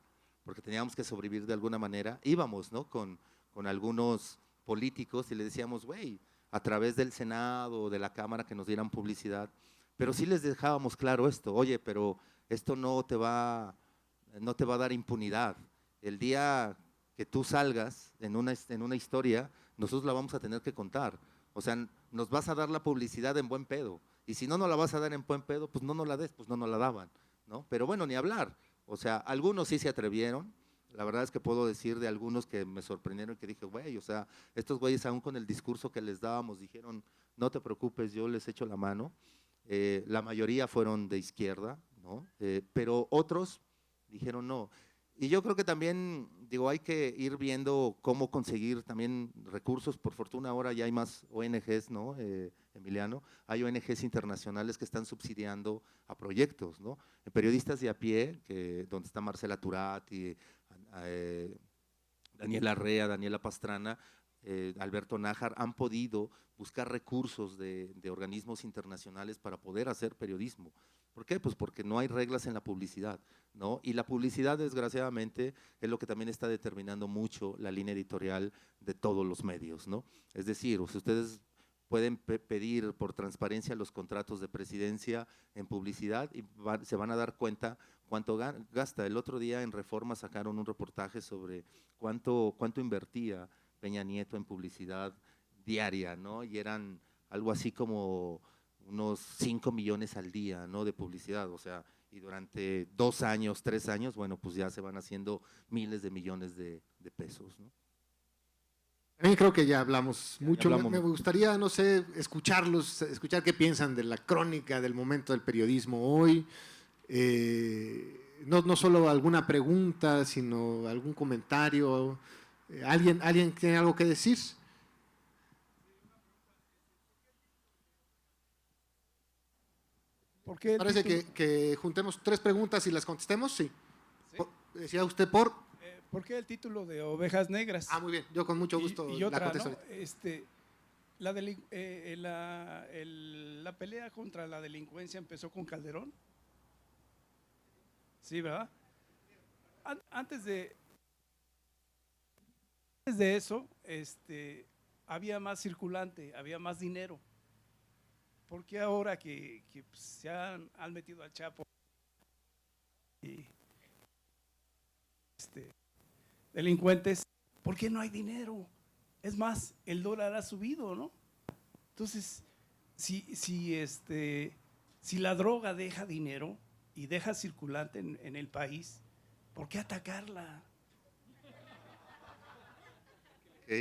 porque teníamos que sobrevivir de alguna manera, íbamos, ¿no? con algunos políticos y le decíamos, güey, a través del Senado o de la Cámara que nos dieran publicidad, pero sí les dejábamos claro esto, oye, pero esto no te va a dar impunidad. El día que tú salgas en una historia, nosotros la vamos a tener que contar. O sea, nos vas a dar la publicidad en buen pedo. Y si no nos la vas a dar en buen pedo, pues no nos la des, pues no nos la daban, ¿no? Pero bueno, ni hablar. O sea, algunos sí se atrevieron. La verdad es que puedo decir de algunos que me sorprendieron, que dije, güey, o sea, estos güeyes aún con el discurso que les dábamos, dijeron, no te preocupes, yo les echo la mano. La mayoría fueron de izquierda, ¿no? Pero otros dijeron no. Y yo creo que también, digo, hay que ir viendo cómo conseguir también recursos. Por fortuna ahora ya hay más ONGs, ¿no? Emiliano, hay ONGs internacionales que están subsidiando a proyectos, ¿no? Periodistas de a pie, donde está Marcela Turati, Daniela Rea, Daniela Pastrana, Alberto Nájar, han podido buscar recursos de organismos internacionales para poder hacer periodismo. ¿Por qué? Pues porque no hay reglas en la publicidad, ¿no? Y la publicidad, desgraciadamente, es lo que también está determinando mucho la línea editorial de todos los medios, ¿no? Es decir, ustedes pueden pedir por transparencia los contratos de presidencia en publicidad y se van a dar cuenta cuánto gasta. El otro día en Reforma sacaron un reportaje sobre cuánto invertía Peña Nieto en publicidad diaria, ¿no? Y eran algo así como unos 5 millones al día, ¿no? De publicidad, o sea, y durante 2 años, 3 años, bueno, pues ya se van haciendo miles de millones de pesos, ¿no? También creo que ya hablamos mucho. hablamos. Me gustaría, no sé, escuchar qué piensan de la crónica del momento del periodismo hoy. No solo alguna pregunta, sino algún comentario. ¿Alguien tiene algo que decir? Parece que juntemos 3 preguntas y las contestemos, sí. ¿Sí? Decía usted por… ¿Por qué el título de Ovejas Negras? muy bien, yo con mucho gusto y la otra, contesto ¿no? ahorita. La pelea contra la delincuencia empezó con Calderón. Sí, ¿verdad? Antes de eso, había más circulante, había más dinero. ¿Por qué ahora que pues, se han metido al Chapo y delincuentes, por qué no hay dinero? Es más, el dólar ha subido, ¿no? Entonces, si la droga deja dinero y deja circulante en el país, ¿por qué atacarla?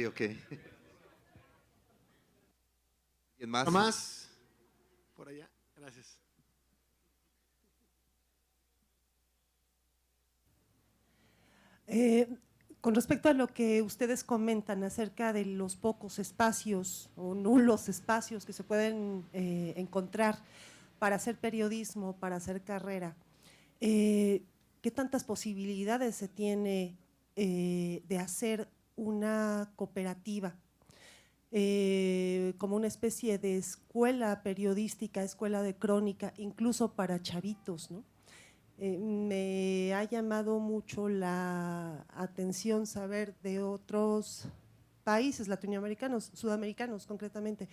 Ok. ¿Quién más? ¿No más? Por allá, gracias. Con respecto a lo que ustedes comentan acerca de los pocos espacios o nulos espacios que se pueden encontrar para hacer periodismo, para hacer carrera, ¿qué tantas posibilidades se tiene de hacer una cooperativa como una especie de escuela periodística, escuela de crónica, incluso para chavitos, ¿no? Me ha llamado mucho la atención saber de otros países latinoamericanos, sudamericanos concretamente,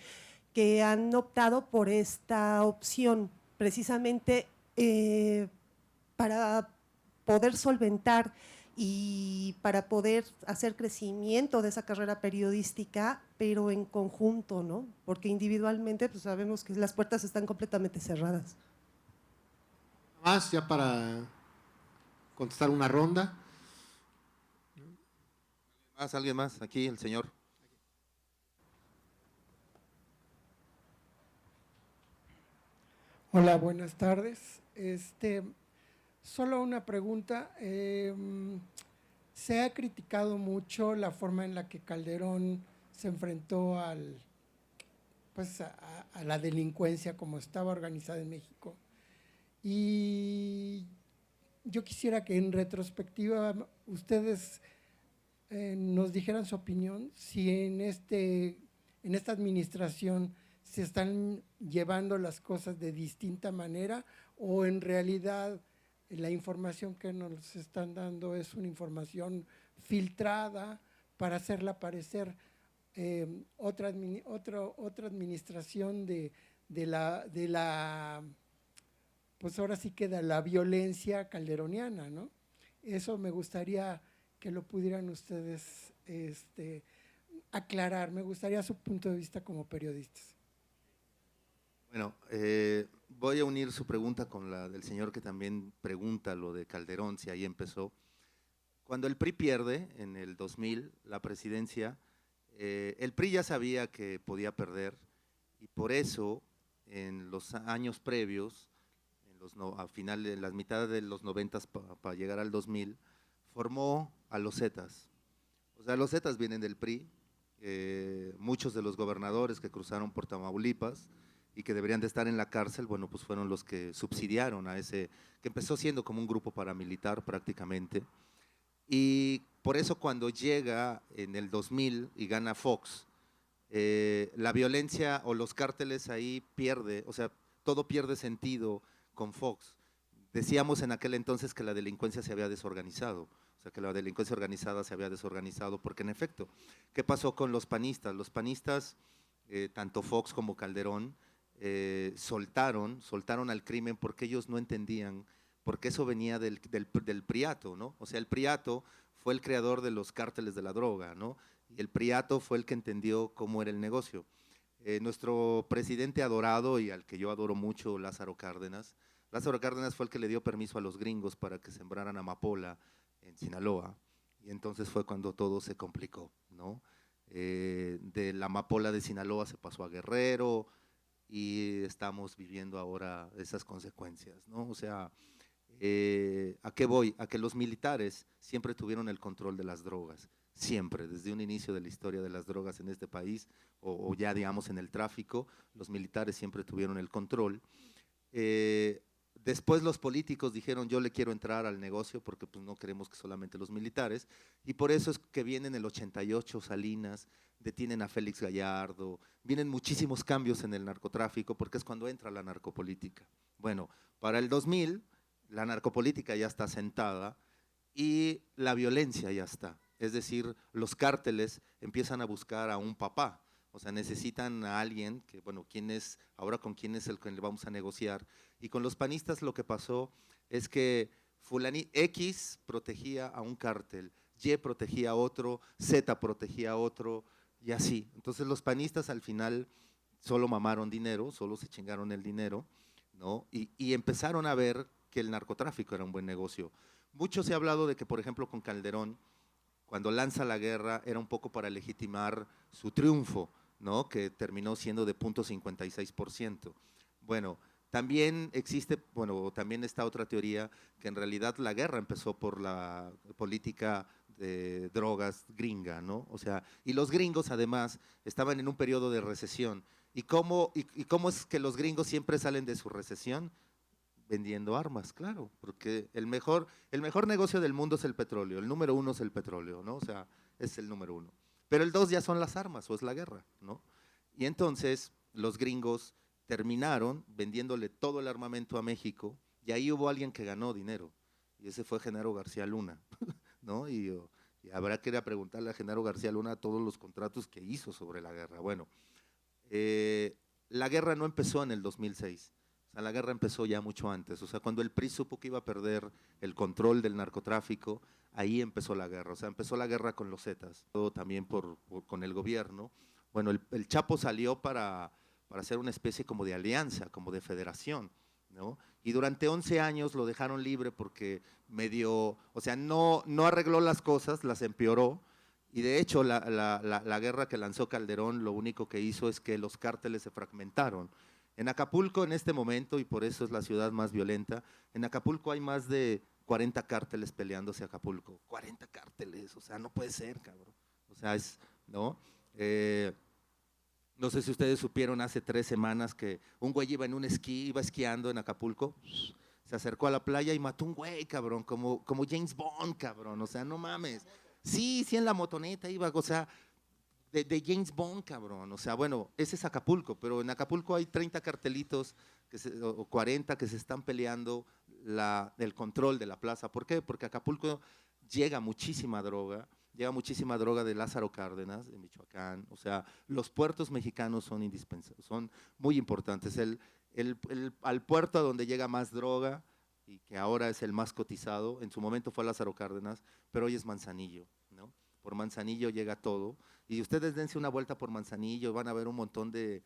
que han optado por esta opción precisamente para poder solventar y para poder hacer crecimiento de esa carrera periodística, pero en conjunto, ¿no? Porque individualmente pues sabemos que las puertas están completamente cerradas. Más ya para contestar una ronda. ¿Alguien más? Aquí, el señor. Hola, buenas tardes. Solo una pregunta. Se ha criticado mucho la forma en la que Calderón se enfrentó pues a la delincuencia como estaba organizada en México. Y yo quisiera que en retrospectiva ustedes nos dijeran su opinión, si en esta administración se están llevando las cosas de distinta manera o en realidad la información que nos están dando es una información filtrada para hacerla parecer otra administración de la, pues ahora sí que de la violencia calderoniana, ¿no? Eso me gustaría que lo pudieran ustedes aclarar, me gustaría su punto de vista como periodistas. Bueno, voy a unir su pregunta con la del señor que también pregunta lo de Calderón, si ahí empezó. Cuando el PRI pierde en el 2000 la presidencia, el PRI ya sabía que podía perder y por eso en los años previos, a final de las mitades de los 90 para llegar al 2000, formó a los Zetas. O sea, los Zetas vienen del PRI, muchos de los gobernadores que cruzaron por Tamaulipas y que deberían de estar en la cárcel, bueno, pues fueron los que subsidiaron a ese, que empezó siendo como un grupo paramilitar prácticamente. Y por eso cuando llega en el 2000 y gana Fox, la violencia o los cárteles ahí pierde, o sea, todo pierde sentido con Fox. Decíamos en aquel entonces que la delincuencia se había desorganizado, o sea, que la delincuencia organizada se había desorganizado, porque en efecto, ¿qué pasó con los panistas? Los panistas, tanto Fox como Calderón, soltaron al crimen porque ellos no entendían, porque eso venía del priato, ¿no? O sea, el priato fue el creador de los cárteles de la droga, ¿no? Y el priato fue el que entendió cómo era el negocio. Nuestro presidente adorado y al que yo adoro mucho, Lázaro Cárdenas fue el que le dio permiso a los gringos para que sembraran amapola en Sinaloa, y entonces fue cuando todo se complicó, ¿no? De la amapola de Sinaloa se pasó a Guerrero y estamos viviendo ahora esas consecuencias, ¿no? O sea, ¿a qué voy? A que los militares siempre tuvieron el control de las drogas, siempre, desde un inicio de la historia de las drogas en este país, o ya digamos en el tráfico, los militares siempre tuvieron el control. Después los políticos dijeron, yo le quiero entrar al negocio porque pues no queremos que solamente los militares, y por eso es que viene en el 88 Salinas, detienen a Félix Gallardo, vienen muchísimos cambios en el narcotráfico porque es cuando entra la narcopolítica. Bueno, para el 2000 la narcopolítica ya está sentada y la violencia ya está, es decir, los cárteles empiezan a buscar a un papá, o sea, necesitan a alguien que, bueno, ahora con quién es el que le vamos a negociar. Y con los panistas lo que pasó es que X protegía a un cártel, Y protegía a otro, Z protegía a otro, y así. Entonces los panistas al final solo mamaron dinero, solo se chingaron el dinero, ¿no? Y empezaron a ver que el narcotráfico era un buen negocio. Mucho se ha hablado de que, por ejemplo, con Calderón, cuando lanza la guerra, era un poco para legitimar su triunfo, ¿no? Que terminó siendo de 0.56%. Bueno, también también está otra teoría que en realidad la guerra empezó por la política de drogas gringa, ¿no? O sea, y los gringos además estaban en un periodo de recesión. ¿Y cómo es que los gringos siempre salen de su recesión? Vendiendo armas, claro, porque el mejor negocio del mundo es el petróleo, el número 1 es el petróleo, ¿no? O sea, es el número 1. Pero el 2 ya son las armas o es la guerra, ¿no? Y entonces los gringos terminaron vendiéndole todo el armamento a México y ahí hubo alguien que ganó dinero y ese fue Genaro García Luna, ¿no? Y Y habrá que ir a preguntarle a Genaro García Luna todos los contratos que hizo sobre la guerra. Bueno, la guerra no empezó en el 2006. O sea, la guerra empezó ya mucho antes. O sea, cuando el PRI supo que iba a perder el control del narcotráfico, ahí empezó la guerra. O sea, empezó la guerra con los Zetas, todo también con el gobierno. Bueno, el Chapo salió para hacer una especie como de alianza, como de federación, ¿no? Y durante 11 años lo dejaron libre porque medio, o sea, no arregló las cosas, las empeoró. Y de hecho, la guerra que lanzó Calderón, lo único que hizo es que los cárteles se fragmentaron. En Acapulco, en este momento, y por eso es la ciudad más violenta, en Acapulco hay más de 40 cárteles peleándose a Acapulco. 40 cárteles, o sea, no puede ser, cabrón. O sea, ¿no? No sé si ustedes supieron hace 3 semanas que un güey iba en un esquí, iba esquiando en Acapulco, se acercó a la playa y mató un güey, cabrón, como James Bond, cabrón, o sea, no mames. Sí, en la motoneta iba, o sea, de James Bond, cabrón, o sea, bueno, ese es Acapulco, pero en Acapulco hay 30 cartelitos o 40 que se están peleando el control de la plaza. ¿Por qué? Porque Acapulco llega muchísima droga de Lázaro Cárdenas, de Michoacán. O sea, los puertos mexicanos son indispensables, son muy importantes. Al puerto a donde llega más droga y que ahora es el más cotizado, en su momento fue Lázaro Cárdenas, pero hoy es Manzanillo, ¿no? Por Manzanillo llega todo. Y ustedes dense una vuelta por Manzanillo, van a ver un montón de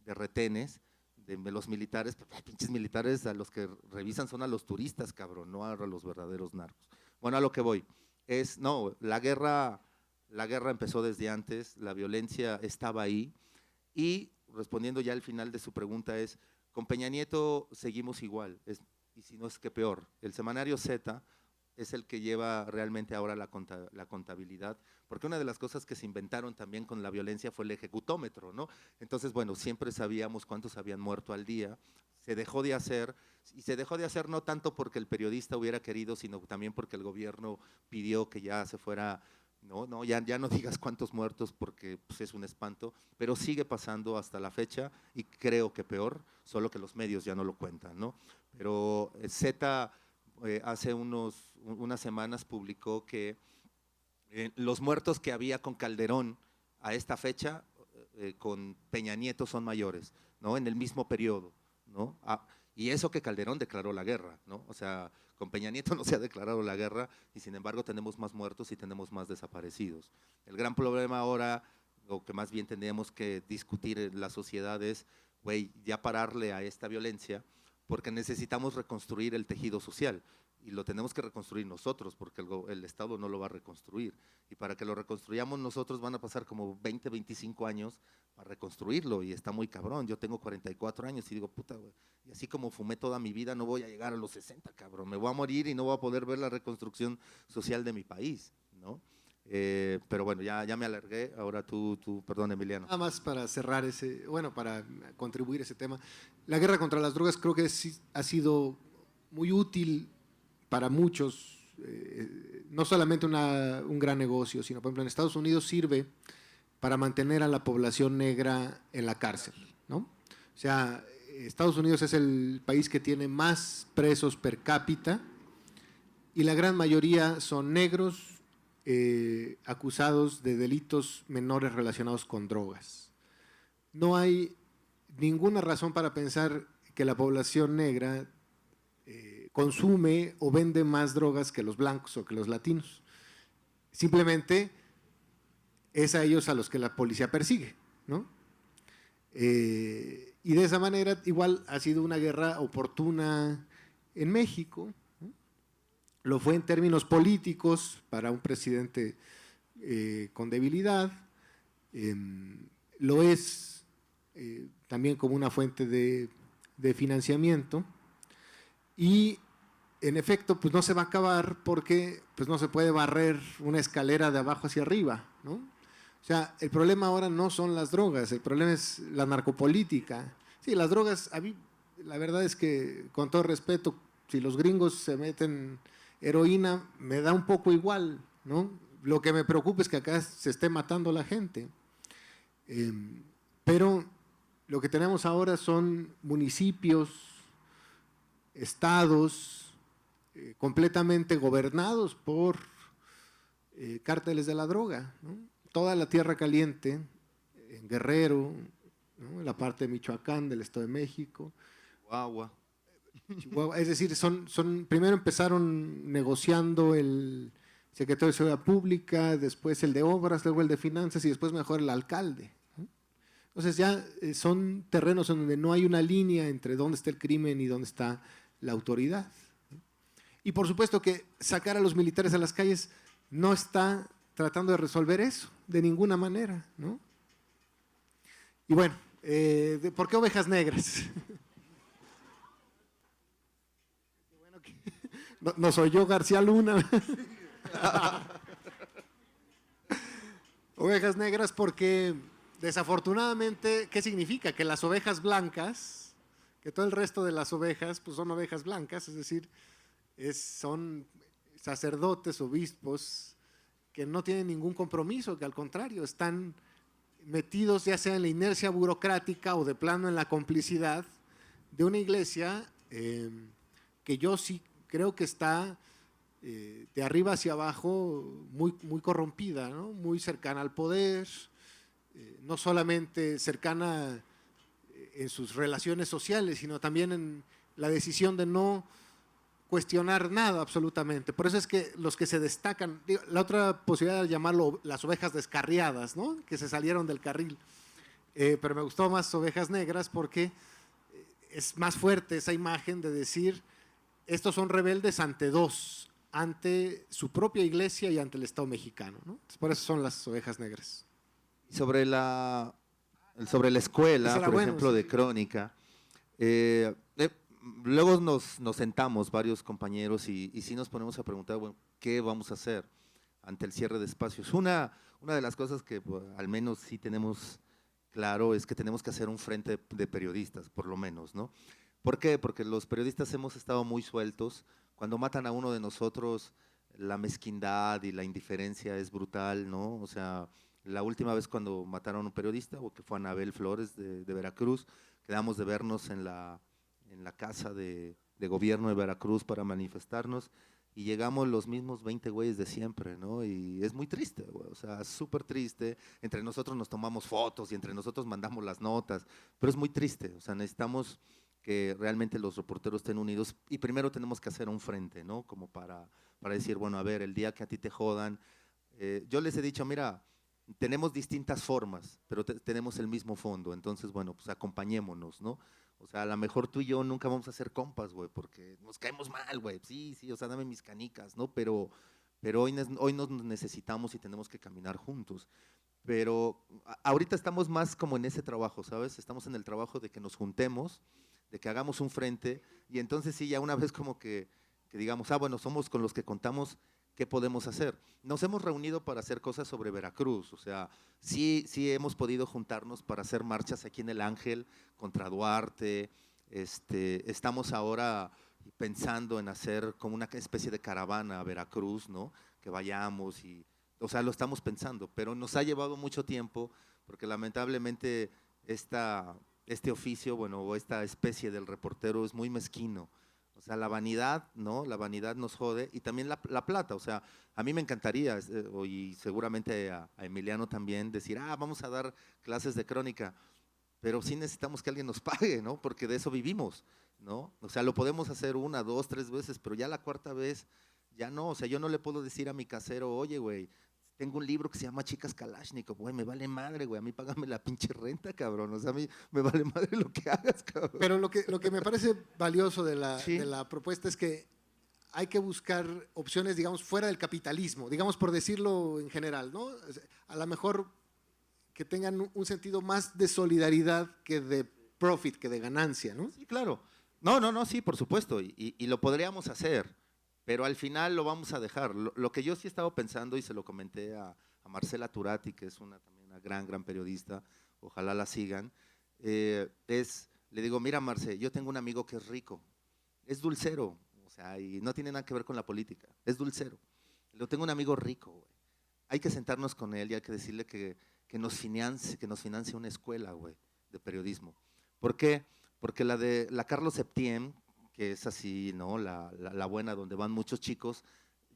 retenes de los militares, pinches militares a los que revisan son a los turistas, cabrón, no a los verdaderos narcos. Bueno, a lo que voy. No, la guerra empezó desde antes, la violencia estaba ahí y respondiendo ya al final de su pregunta con Peña Nieto seguimos igual, y si no es que peor. El semanario Z es el que lleva realmente ahora la contabilidad, porque una de las cosas que se inventaron también con la violencia fue el ejecutómetro, ¿no? Entonces, bueno, siempre sabíamos cuántos habían muerto al día, se dejó de hacer, y se dejó de hacer no tanto porque el periodista hubiera querido, sino también porque el gobierno pidió que ya se fuera, ya no digas cuántos muertos porque pues, es un espanto, pero sigue pasando hasta la fecha y creo que peor, solo que los medios ya no lo cuentan, ¿no? Pero Z hace unas semanas publicó que los muertos que había con Calderón a esta fecha con Peña Nieto son mayores, ¿no? En el mismo periodo, ¿no? Y eso que Calderón declaró la guerra, ¿no? O sea, con Peña Nieto no se ha declarado la guerra y sin embargo tenemos más muertos y tenemos más desaparecidos. El gran problema ahora, o que más bien tendríamos que discutir en la sociedad es, güey, ya pararle a esta violencia porque necesitamos reconstruir el tejido social y lo tenemos que reconstruir nosotros porque el Estado no lo va a reconstruir y para que lo reconstruyamos nosotros van a pasar como 20, 25 años para reconstruirlo y está muy cabrón. Yo tengo 44 años y digo, puta, güey, y así como fumé toda mi vida no voy a llegar a los 60, cabrón, me voy a morir y no voy a poder ver la reconstrucción social de mi país, ¿no? Pero bueno, ya me alargué, ahora tú, perdón, Emiliano. Nada más para cerrar para contribuir a ese tema. La guerra contra las drogas creo que sí ha sido muy útil para muchos, no solamente un gran negocio, sino por ejemplo en Estados Unidos sirve para mantener a la población negra en la cárcel, ¿no? O sea, Estados Unidos es el país que tiene más presos per cápita y la gran mayoría son negros acusados de delitos menores relacionados con drogas. No hay ninguna razón para pensar que la población negra consume o vende más drogas que los blancos o que los latinos. Simplemente es a ellos a los que la policía persigue, ¿no? Y de esa manera igual ha sido una guerra oportuna en México, ¿no? Lo fue en términos políticos para un presidente con debilidad, lo es también como una fuente de financiamiento y en efecto pues no se va a acabar porque pues no se puede barrer una escalera de abajo hacia arriba, ¿no? O sea, el problema ahora no son las drogas, el problema es la narcopolítica. Sí, las drogas, a mí la verdad es que con todo respeto, si los gringos se meten heroína, me da un poco igual, ¿no? Lo que me preocupa es que acá se esté matando la gente. Pero lo que tenemos ahora son municipios, estados completamente gobernados por cárteles de la droga, ¿no? Toda la Tierra Caliente, en Guerrero, ¿no? En la parte de Michoacán, del Estado de México, Chihuahua. Chihuahua. Es decir, primero empezaron negociando el secretario de Seguridad Pública, después el de Obras, luego el de Finanzas y después mejor el alcalde, ¿no? Entonces ya son terrenos en donde no hay una línea entre dónde está el crimen y dónde está la autoridad. Y por supuesto que sacar a los militares a las calles no está tratando de resolver eso, de ninguna manera, ¿no? Y bueno, ¿por qué ovejas negras? Nos oyó García Luna. Ovejas negras porque desafortunadamente, ¿qué significa? Que las ovejas blancas, que todo el resto de las ovejas pues son ovejas blancas, es decir, son sacerdotes, obispos, que no tienen ningún compromiso, que al contrario, están metidos ya sea en la inercia burocrática o de plano en la complicidad de una iglesia que yo sí creo que está de arriba hacia abajo muy, muy corrompida, ¿no? Muy cercana al poder, no solamente cercana en sus relaciones sociales, sino también en la decisión de no cuestionar nada absolutamente. Por eso es que los que se destacan, la otra posibilidad era llamarlo las ovejas descarriadas, ¿no? Que se salieron del carril. Pero me gustó más ovejas negras porque es más fuerte esa imagen de decir, estos son rebeldes ante dos, ante su propia iglesia y ante el Estado mexicano, ¿no? Por eso son las ovejas negras. Sobre la escuela, por ejemplo, sí. de Crónica, luego nos sentamos varios compañeros y sí nos ponemos a preguntar, bueno, ¿qué vamos a hacer ante el cierre de espacios? Una de las cosas que al menos sí tenemos claro es que tenemos que hacer un frente de periodistas, por lo menos, ¿no? ¿Por qué? Porque los periodistas hemos estado muy sueltos. Cuando matan a uno de nosotros, la mezquindad y la indiferencia es brutal, ¿no? O sea, la última vez cuando mataron a un periodista, o que fue Anabel Flores de Veracruz, quedamos de vernos en la casa de gobierno de Veracruz para manifestarnos y llegamos los mismos 20 güeyes de siempre, ¿no? Y es muy triste, güey, o sea, súper triste. Entre nosotros nos tomamos fotos y entre nosotros mandamos las notas, pero es muy triste, o sea, necesitamos que realmente los reporteros estén unidos y primero tenemos que hacer un frente, ¿no? Como para decir, bueno, a ver, el día que a ti te jodan, yo les he dicho, mira, tenemos distintas formas, pero tenemos el mismo fondo, entonces, bueno, pues acompañémonos, ¿no? O sea, a lo mejor tú y yo nunca vamos a ser compas, güey, porque nos caemos mal, güey, sí, o sea, dame mis canicas, ¿no? Pero hoy nos necesitamos y tenemos que caminar juntos. Pero ahorita estamos más como en ese trabajo, ¿sabes? Estamos en el trabajo de que nos juntemos, de que hagamos un frente y entonces sí, ya una vez como que digamos, bueno, somos con los que contamos, ¿qué podemos hacer? Nos hemos reunido para hacer cosas sobre Veracruz, o sea, sí hemos podido juntarnos para hacer marchas aquí en El Ángel contra Duarte, estamos ahora pensando en hacer como una especie de caravana a Veracruz, ¿no? Que vayamos y, o sea, lo estamos pensando, pero nos ha llevado mucho tiempo porque lamentablemente este oficio, bueno, o esta especie del reportero es muy mezquino. O sea, la vanidad, ¿no? La vanidad nos jode y también la plata. O sea, a mí me encantaría, y seguramente a Emiliano también, decir, vamos a dar clases de crónica, pero sí necesitamos que alguien nos pague, ¿no? Porque de eso vivimos, ¿no? O sea, lo podemos hacer 1, 2, 3 veces, pero ya la cuarta vez, ya no. O sea, yo no le puedo decir a mi casero, oye, güey, tengo un libro que se llama Chicas Kalashnikov, güey, me vale madre, güey, a mí págame la pinche renta, cabrón, o sea, a mí me vale madre lo que hagas, cabrón. Pero lo que me parece valioso de Sí. la propuesta es que hay que buscar opciones, digamos, fuera del capitalismo, digamos, por decirlo en general, ¿no? A lo mejor que tengan un sentido más de solidaridad que de profit, que de ganancia, ¿no? Sí, claro. No, sí, por supuesto, y lo podríamos hacer, pero al final lo vamos a dejar. Lo que yo sí he estado pensando, y se lo comenté a Marcela Turati, que es también una gran periodista, ojalá la sigan, le digo, mira Marce, yo tengo un amigo que es rico, es dulcero, o sea, y no tiene nada que ver con la política, es dulcero. Yo tengo un amigo rico, güey. Hay que sentarnos con él y hay que decirle que nos financie una escuela, güey, de periodismo. ¿Por qué? Porque la Carlos Septién, que es así, ¿no? La buena, donde van muchos chicos,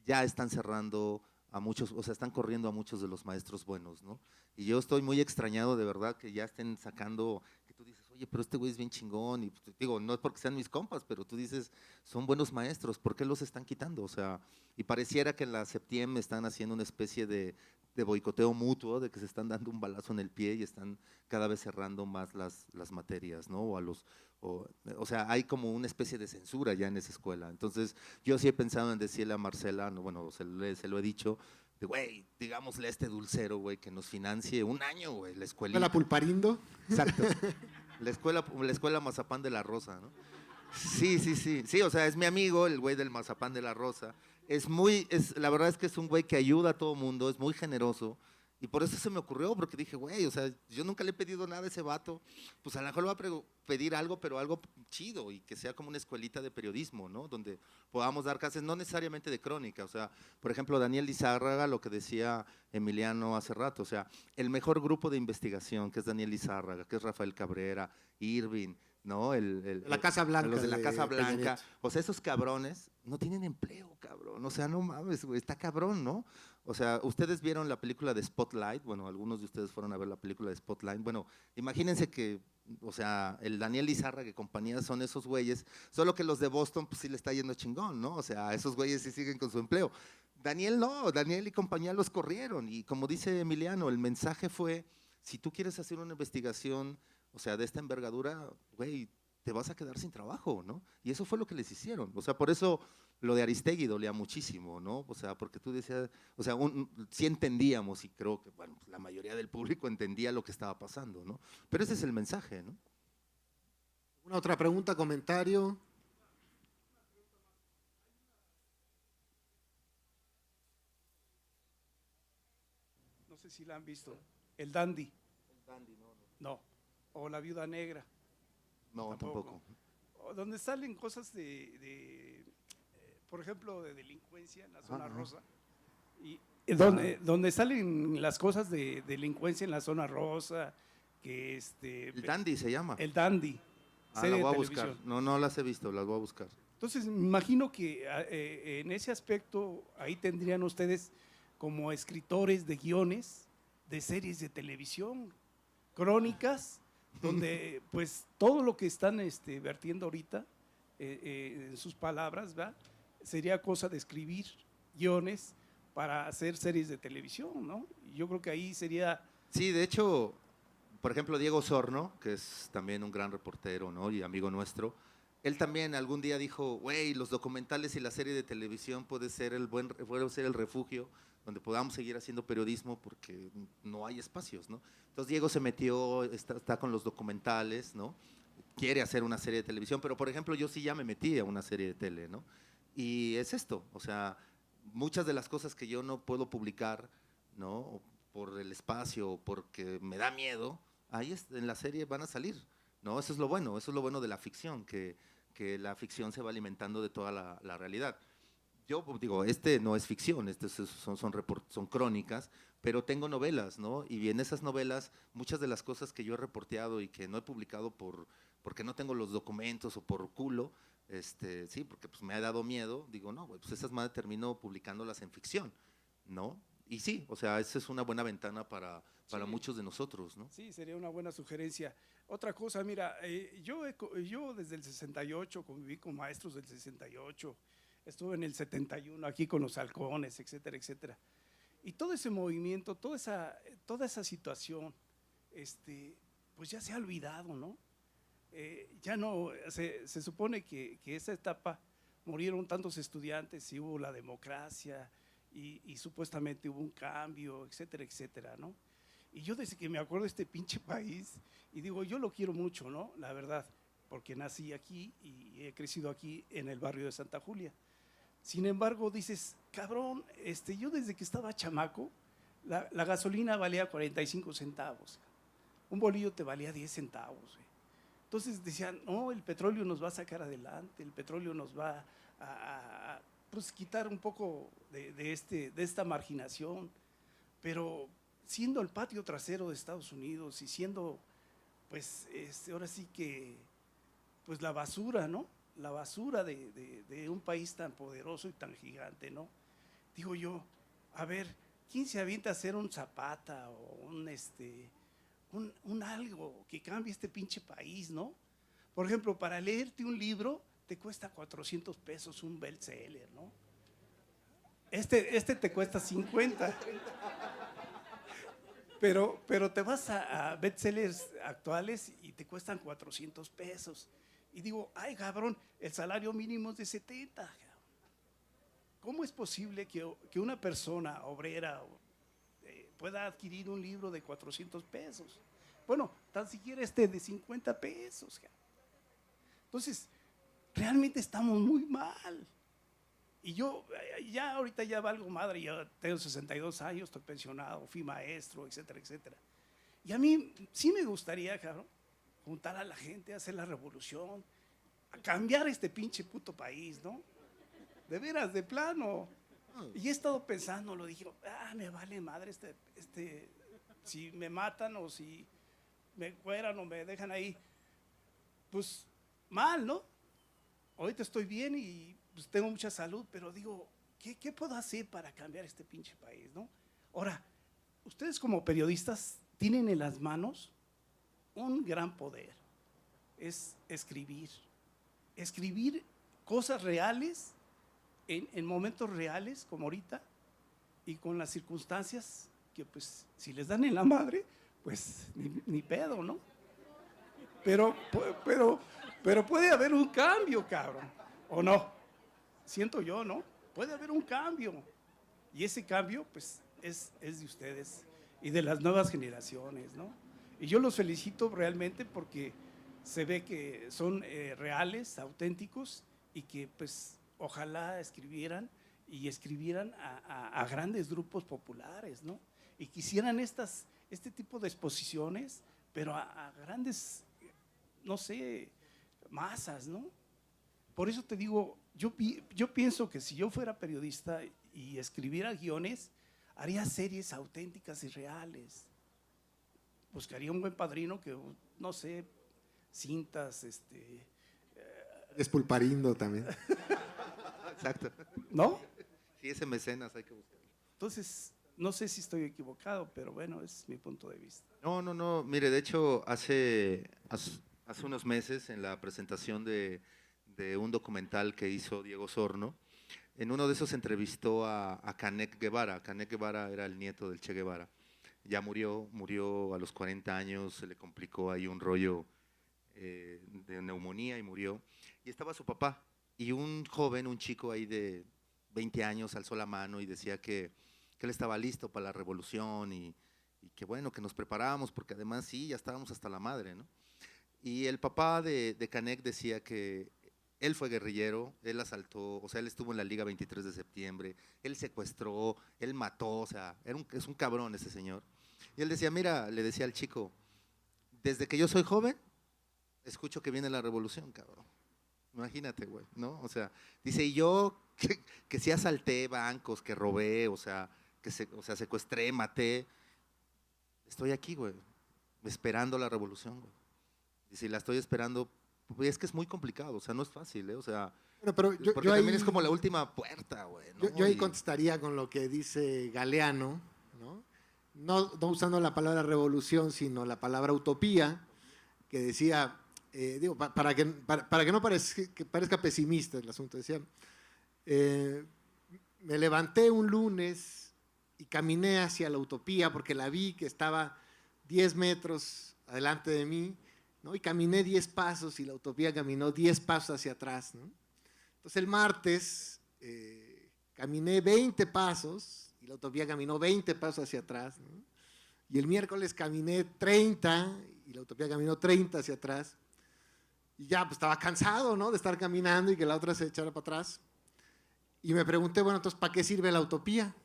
ya están cerrando a muchos, o sea, están corriendo a muchos de los maestros buenos, ¿no? Y yo estoy muy extrañado de verdad que ya estén sacando, que tú dices, oye, pero este güey es bien chingón, y pues, digo, no es porque sean mis compas, pero tú dices, son buenos maestros, ¿por qué los están quitando? O sea, y pareciera que en la Septiem están haciendo una especie de boicoteo mutuo, de que se están dando un balazo en el pie y están cada vez cerrando más las materias, ¿no? O sea, hay como una especie de censura ya en esa escuela. Entonces, yo sí he pensado en decirle a Marcela, no, bueno, se lo he dicho, de, güey, digámosle a este dulcero, güey, que nos financie un año, güey, la escuelita. ¿La Pulparindo? Exacto. La escuela Mazapán de la Rosa, ¿no? Sí, sí, sí. Sí, o sea, es mi amigo, el güey del Mazapán de la Rosa. La verdad es que es un güey que ayuda a todo mundo, es muy generoso. Y por eso se me ocurrió, porque dije, güey, o sea, yo nunca le he pedido nada a ese vato. Pues a lo mejor le voy a pedir algo, pero algo chido y que sea como una escuelita de periodismo, ¿no? Donde podamos dar clases, no necesariamente de crónica. O sea, por ejemplo, Daniel Lizárraga, lo que decía Emiliano hace rato, o sea, el mejor grupo de investigación, que es Daniel Lizárraga, que es Rafael Cabrera, Irving, ¿no? La Casa Blanca. Los de la Casa Peña Blanca. Nieto. O sea, esos cabrones no tienen empleo, cabrón. O sea, no mames, güey, está cabrón, ¿no? O sea, ustedes vieron la película de Spotlight, bueno, algunos de ustedes fueron a ver la película de Spotlight. Bueno, imagínense que, o sea, el Daniel Lizárraga y compañía son esos güeyes, solo que los de Boston, pues sí le está yendo chingón, ¿no? O sea, esos güeyes sí siguen con su empleo. Daniel no, Daniel y compañía los corrieron. Y como dice Emiliano, el mensaje fue, si tú quieres hacer una investigación, o sea, de esta envergadura, güey, te vas a quedar sin trabajo, ¿no? Y eso fue lo que les hicieron. O sea, por eso lo de Aristegui dolía muchísimo, ¿no? O sea, porque tú decías, o sea, sí entendíamos y creo que, bueno, pues la mayoría del público entendía lo que estaba pasando, ¿no? Pero ese es el mensaje, ¿no? ¿Una otra pregunta, comentario? No sé si la han visto. El Dandy. No. O La Viuda Negra. No, tampoco. O donde salen cosas por ejemplo, de delincuencia en la zona rosa. Y donde salen las cosas de delincuencia en la zona rosa, que El Dandy se llama. el Dandy. La serie voy a de buscar. televisión. No las he visto, las voy a buscar. Entonces, me imagino que en ese aspecto, ahí tendrían ustedes como escritores de guiones de series de televisión, crónicas, donde pues todo lo que están vertiendo ahorita en sus palabras, ¿verdad? Sería cosa de escribir guiones para hacer series de televisión, ¿no? Yo creo que ahí sería… Sí, de hecho, por ejemplo, Diego Sorno, que es también un gran reportero, ¿no? Y amigo nuestro, él también algún día dijo, güey, los documentales y la serie de televisión puede ser el refugio donde podamos seguir haciendo periodismo porque no hay espacios, ¿no? Entonces Diego se metió, está con los documentales, ¿no? Quiere hacer una serie de televisión, pero por ejemplo yo sí ya me metí a una serie de tele, ¿no? Y es esto, o sea, muchas de las cosas que yo no puedo publicar, ¿no? Por el espacio, o porque me da miedo, ahí en la serie van a salir, ¿no? Eso es lo bueno de la ficción, que la ficción se va alimentando de toda la realidad. Yo digo, no es ficción, son crónicas, pero tengo novelas, ¿no? Y en esas novelas, muchas de las cosas que yo he reporteado y que no he publicado porque no tengo los documentos o por culo, sí, porque pues me ha dado miedo, digo, no, pues esas más termino publicándolas en ficción, ¿no? Y sí, o sea, esa es una buena ventana para Sí. muchos de nosotros, ¿no? Sí, sería una buena sugerencia. Otra cosa, mira, yo desde el 68 conviví con maestros del 68, estuve en el 71 aquí con los halcones, etcétera, etcétera. Y todo ese movimiento, toda esa situación, pues ya se ha olvidado, ¿no? Ya no, se supone que esa etapa murieron tantos estudiantes y hubo la democracia y supuestamente hubo un cambio, etcétera, etcétera, ¿no? Y yo desde que me acuerdo de este pinche país, y digo, yo lo quiero mucho, ¿no? La verdad, porque nací aquí y he crecido aquí en el barrio de Santa Julia. Sin embargo, dices, cabrón, yo desde que estaba chamaco, la gasolina valía 45 centavos. Un bolillo te valía 10 centavos. Entonces decían, no, el petróleo nos va a sacar adelante, el petróleo nos va pues, quitar un poco de esta marginación. Pero siendo el patio trasero de Estados Unidos y siendo, pues, ahora sí que, pues la basura, ¿no? La basura de un país tan poderoso y tan gigante, ¿no? Digo yo, A ver, ¿quién se avienta a hacer un Zapata o un algo que cambie este pinche país, ¿no? Por ejemplo, para leerte un libro te cuesta 400 pesos un bestseller, ¿no? Este te cuesta 50. Pero te vas a bestsellers actuales y te cuestan 400 pesos. Y digo, ay, cabrón, el salario mínimo es de 70. Cabrón. ¿Cómo es posible que una persona obrera pueda adquirir un libro de 400 pesos? Bueno, tan siquiera de 50 pesos. Cabrón. Entonces, realmente estamos muy mal. Y yo ya ahorita ya valgo madre, ya tengo 62 años, estoy pensionado, fui maestro, etcétera, etcétera. Y a mí sí me gustaría, cabrón, juntar a la gente, hacer la revolución, a cambiar este pinche puto país, ¿no? De veras, de plano. Y he estado pensando, lo dije, me vale madre si me matan o si me cueran o me dejan ahí, pues mal, ¿no? Ahorita estoy bien y pues, tengo mucha salud, pero digo, ¿qué puedo hacer para cambiar este pinche país, no? Ahora, ustedes como periodistas tienen en las manos un gran poder, es escribir cosas reales en momentos reales como ahorita y con las circunstancias que pues si les dan en la madre, pues ni pedo, ¿no? Pero puede haber un cambio, cabrón, ¿o no? Siento yo, ¿no? Puede haber un cambio. Y ese cambio, pues, es de ustedes y de las nuevas generaciones, ¿no? Y yo los felicito realmente porque se ve que son reales, auténticos y que, pues, ojalá escribieran a grandes grupos populares, ¿no? Y quisieran este tipo de exposiciones, pero a grandes, no sé, masas, ¿no? Por eso te digo, yo pienso que si yo fuera periodista y escribiera guiones, haría series auténticas y reales. Buscaría un buen padrino que, no sé, cintas, Despulparindo también. Exacto. ¿no? Sí, ese mecenas hay que buscarlo. Entonces, no sé si estoy equivocado, pero bueno, es mi punto de vista. No. Mire, de hecho, hace unos meses, en la presentación de un documental que hizo Diego Sorno, en uno de esos entrevistó a Canek Guevara. Canek Guevara era el nieto del Che Guevara. Ya murió a los 40 años, se le complicó ahí un rollo de neumonía y murió. Y estaba su papá. Y un joven, un chico ahí de 20 años, alzó la mano y decía que él estaba listo para la revolución y que bueno, que nos preparábamos, porque además sí, ya estábamos hasta la madre, ¿no? Y el papá de Canek decía que él fue guerrillero, él asaltó, o sea, él estuvo en la Liga 23 de septiembre, él secuestró, él mató, o sea, es un cabrón ese señor. Y él decía, mira, le decía al chico, desde que yo soy joven, escucho que viene la revolución, cabrón. Imagínate, güey, ¿no? O sea, dice, y yo que sí asalté bancos, que robé, o sea, secuestré, maté, estoy aquí, güey, esperando la revolución, güey. Dice, y la estoy esperando, pues es que es muy complicado, o sea, no es fácil, ¿eh? O sea, Bueno, pero porque yo también ahí, es como la última puerta, güey, ¿no? yo ahí contestaría con lo que dice Galeano, ¿no? No usando la palabra revolución, sino la palabra utopía, que decía, digo, para que no parezca pesimista el asunto, decía, me levanté un lunes y caminé hacia la utopía porque la vi que estaba 10 metros adelante de mí, ¿no? Y caminé 10 pasos y la utopía caminó 10 pasos hacia atrás, ¿no? Entonces el martes caminé 20 pasos y la utopía caminó 20 pasos hacia atrás, ¿no? Y el miércoles caminé 30 y la utopía caminó 30 hacia atrás. Y ya pues estaba cansado, ¿no? De estar caminando y que la otra se echara para atrás. Y me pregunté, bueno, entonces, ¿para qué sirve la utopía?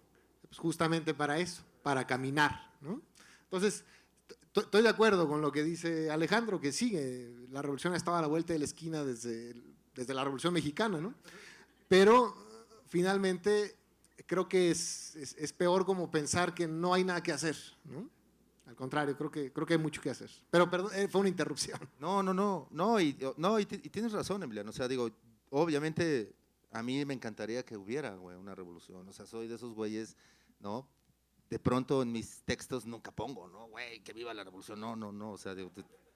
Pues justamente para eso, para caminar, ¿no? Entonces, estoy de acuerdo con lo que dice Alejandro, que sigue, la revolución estaba a la vuelta de la esquina desde la Revolución Mexicana, ¿no? Pero finalmente creo que es peor como pensar que no hay nada que hacer, ¿no? Al contrario, creo que hay mucho que hacer. Pero perdón, fue una interrupción. Y tienes razón, Emiliano, o sea, digo, obviamente a mí me encantaría que hubiera, güey, una revolución, o sea, soy de esos güeyes ¿no? De pronto en mis textos nunca pongo, ¿no? Güey, que viva la revolución. No, no, no, o sea,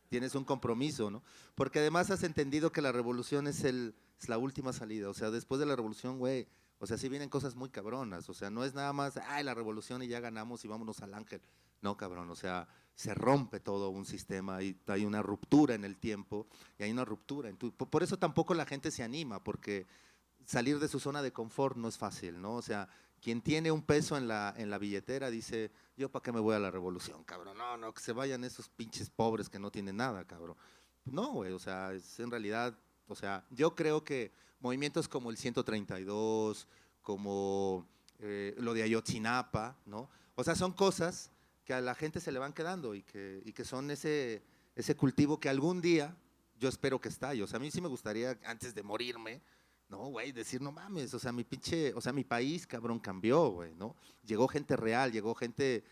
tienes un compromiso, ¿no? Porque además has entendido que la revolución es la última salida, o sea, después de la revolución, güey, o sea, sí vienen cosas muy cabronas, o sea, no es nada más, ay, la revolución y ya ganamos y vámonos al ángel. No, cabrón, o sea, se rompe todo un sistema y hay una ruptura en el tiempo y hay una ruptura. Por eso tampoco la gente se anima, porque salir de su zona de confort no es fácil, ¿no? O sea, quien tiene un peso en la billetera dice, yo para qué me voy a la revolución, cabrón, no, no, que se vayan esos pinches pobres que no tienen nada, cabrón. No, güey, o sea, es en realidad, o sea, yo creo que movimientos como el 132, como lo de Ayotzinapa, ¿no? O sea, son cosas que a la gente se le van quedando y que son ese cultivo que algún día yo espero que estalle. O sea, a mí sí me gustaría, antes de morirme, no, güey, decir, no mames, o sea, mi país, cabrón, cambió, güey, ¿no? Llegó gente real, llegó gente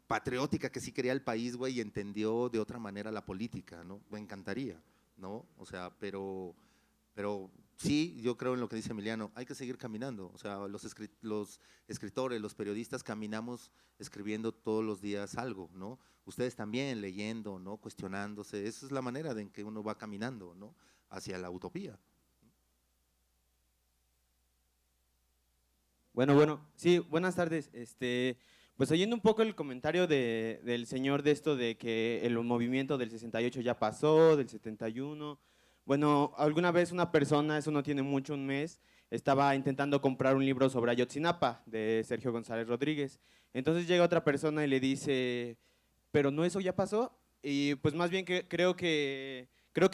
patriótica que sí quería el país, güey, y entendió de otra manera la política, ¿no? Me encantaría, ¿no? O sea, pero sí, yo creo en lo que dice Emiliano, hay que seguir caminando, o sea, los escritores, los periodistas caminamos escribiendo todos los días algo, ¿no? Ustedes también leyendo, ¿no? Cuestionándose, esa es la manera en que uno va caminando, ¿no? Hacia la utopía. Bueno, sí, buenas tardes. Pues oyendo un poco el comentario del señor de esto de que el movimiento del 68 ya pasó, del 71. Bueno, alguna vez una persona, eso no tiene mucho, un mes, estaba intentando comprar un libro sobre Ayotzinapa de Sergio González Rodríguez. Entonces llega otra persona y le dice, pero no, eso ya pasó. Y pues más bien creo que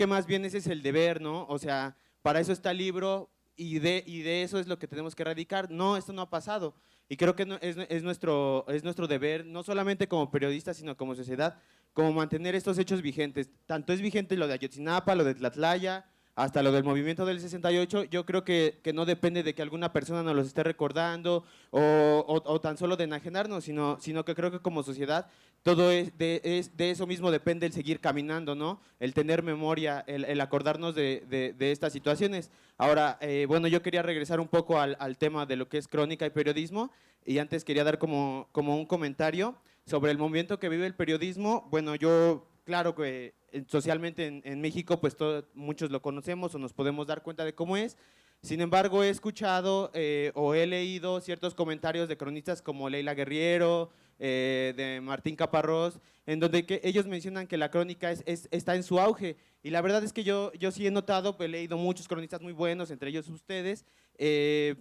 más bien ese es el deber, ¿no? O sea, para eso está el libro. Y de eso es lo que tenemos que erradicar. No, esto no ha pasado. Y creo que es nuestro deber, no solamente como periodistas, sino como sociedad, como mantener estos hechos vigentes. Tanto es vigente lo de Ayotzinapa, lo de Tlatlaya, hasta lo del movimiento del 68. Yo creo que no depende de que alguna persona nos los esté recordando o tan solo de enajenarnos, sino que creo que como sociedad todo de eso mismo depende el seguir caminando, ¿no? El tener memoria, el acordarnos de estas situaciones. Ahora, bueno, yo quería regresar un poco al tema de lo que es crónica y periodismo, y antes quería dar como un comentario sobre el movimiento que vive el periodismo. Bueno, yo, claro que socialmente en México, pues muchos lo conocemos o nos podemos dar cuenta de cómo es. Sin embargo, he escuchado o he leído ciertos comentarios de cronistas como Leila Guerriero, de Martín Caparrós, en donde ellos mencionan que la crónica está en su auge. Y la verdad es que yo sí he notado, he leído muchos cronistas muy buenos, entre ellos ustedes, que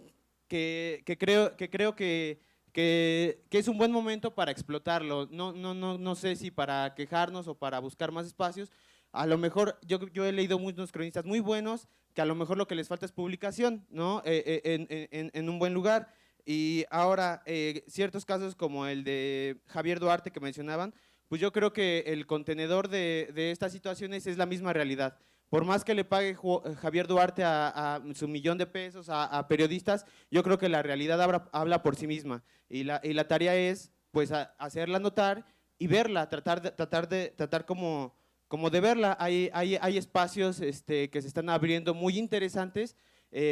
creo que es un buen momento para explotarlo. No sé si para quejarnos o para buscar más espacios. A lo mejor yo he leído muchos cronistas muy buenos que a lo mejor lo que les falta es publicación, ¿no? En un buen lugar. Y ahora, ciertos casos como el de Javier Duarte que mencionaban, pues yo creo que el contenedor de estas situaciones es la misma realidad. Por más que le pague Javier Duarte a su $1,000,000 a periodistas, yo creo que la realidad habla por sí misma. Y la tarea es, pues, hacerla notar y verla, tratar como de verla. Hay espacios que se están abriendo muy interesantes,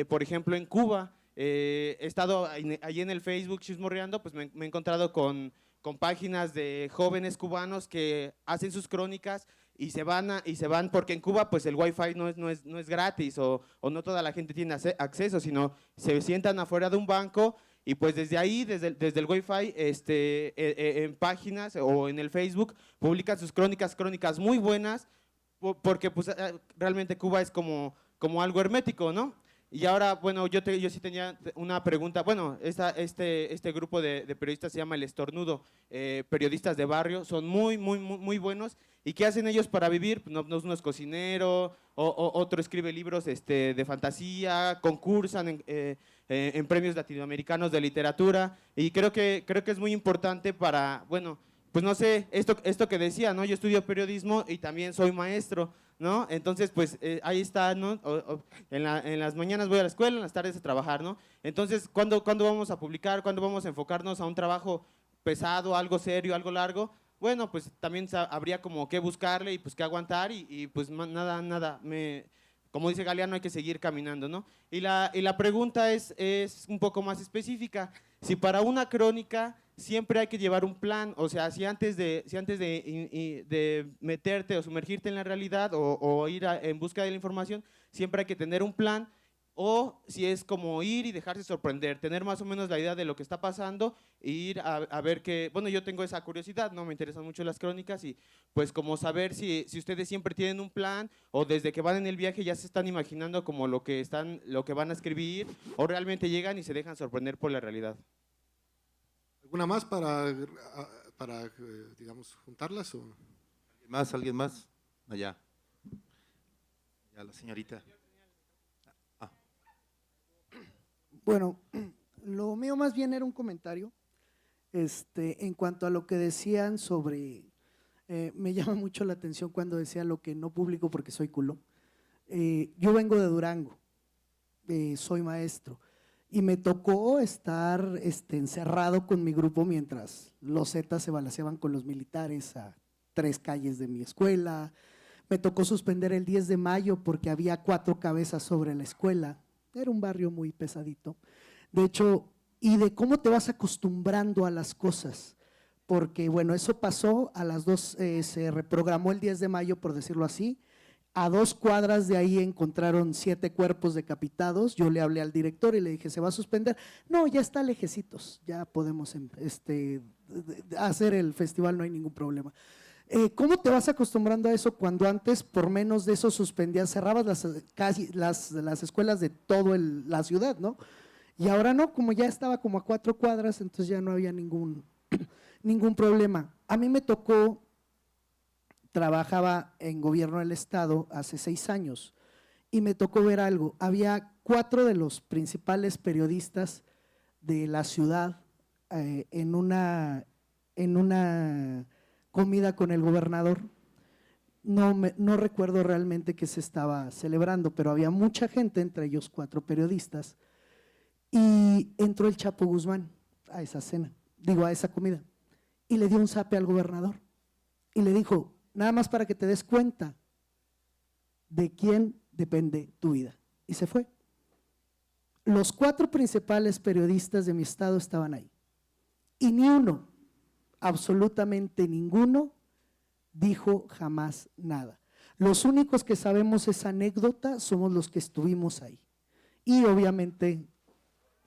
por ejemplo, en Cuba. He estado allí en el Facebook chismorreando, pues me he encontrado con páginas de jóvenes cubanos que hacen sus crónicas y se van porque en Cuba pues el wifi no es gratis o no toda la gente tiene acceso, sino se sientan afuera de un banco y pues desde ahí, desde el wifi, en páginas o en el Facebook publican sus crónicas muy buenas, porque pues realmente Cuba es como algo hermético, ¿no? Y ahora, bueno, yo sí tenía una pregunta. Bueno, este grupo de periodistas se llama El Estornudo, periodistas de barrio, son muy buenos. ¿Y qué hacen ellos para vivir? Uno es cocinero, otro escribe libros de fantasía, concursan en premios latinoamericanos de literatura. Y creo que es muy importante para, bueno, pues no sé, esto que decía, ¿no? Yo estudio periodismo y también soy maestro, ¿no? Entonces, pues ahí está, ¿no? En las mañanas voy a la escuela, en las tardes a trabajar, ¿no? Entonces, ¿cuándo vamos a publicar? ¿Cuándo vamos a enfocarnos a un trabajo pesado, algo serio, algo largo? Bueno, pues también habría como que buscarle y pues que aguantar y pues nada, como dice Galeano, hay que seguir caminando, ¿no? Y la pregunta es un poco más específica. si para una crónica siempre hay que llevar un plan, o sea, si antes de meterte o sumergirte en la realidad o ir en busca de la información, siempre hay que tener un plan, o si es como ir y dejarse sorprender, tener más o menos la idea de lo que está pasando e ir a ver que, bueno, yo tengo esa curiosidad, ¿no? Me interesan mucho las crónicas y pues como saber si ustedes siempre tienen un plan o desde que van en el viaje ya se están imaginando como lo que van a escribir o realmente llegan y se dejan sorprender por la realidad. ¿Alguna más para digamos, juntarlas? O? ¿Alguien más? ¿Alguien más? Allá. Ya la señorita. Bueno, lo mío más bien era un comentario en cuanto a lo que decían sobre, me llama mucho la atención cuando decía lo que no publico porque soy culo. Yo vengo de Durango, soy maestro y me tocó estar encerrado con mi grupo mientras los Zetas se balaceaban con los militares a 3 calles de mi escuela. Me tocó suspender el 10 de mayo porque había 4 cabezas sobre la escuela. Era un barrio muy pesadito. De hecho, y de cómo te vas acostumbrando a las cosas, porque bueno, eso pasó a las 2, se reprogramó el 10 de mayo, por decirlo así. A 2 cuadras de ahí encontraron 7 cuerpos decapitados. Yo le hablé al director y le dije, ¿se va a suspender? No, ya está lejecitos, ya podemos hacer el festival, no hay ningún problema. ¿Cómo te vas acostumbrando a eso cuando antes por menos de eso suspendías, cerrabas las escuelas de toda la ciudad, ¿no? Y ahora no, como ya estaba como a 4 cuadras, entonces ya no había ningún problema. A mí me tocó, trabajaba en gobierno del estado hace 6 años y me tocó ver algo. Había 4 de los principales periodistas de la ciudad en una comida con el gobernador. No recuerdo realmente qué se estaba celebrando, pero había mucha gente, entre ellos 4 periodistas, y entró el Chapo Guzmán a esa cena, a esa comida, y le dio un zape al gobernador y le dijo, nada más para que te des cuenta de quién depende tu vida, y se fue. Los 4 principales periodistas de mi estado estaban ahí y ni uno, absolutamente ninguno, dijo jamás nada. Los únicos que sabemos esa anécdota somos los que estuvimos ahí. Y obviamente,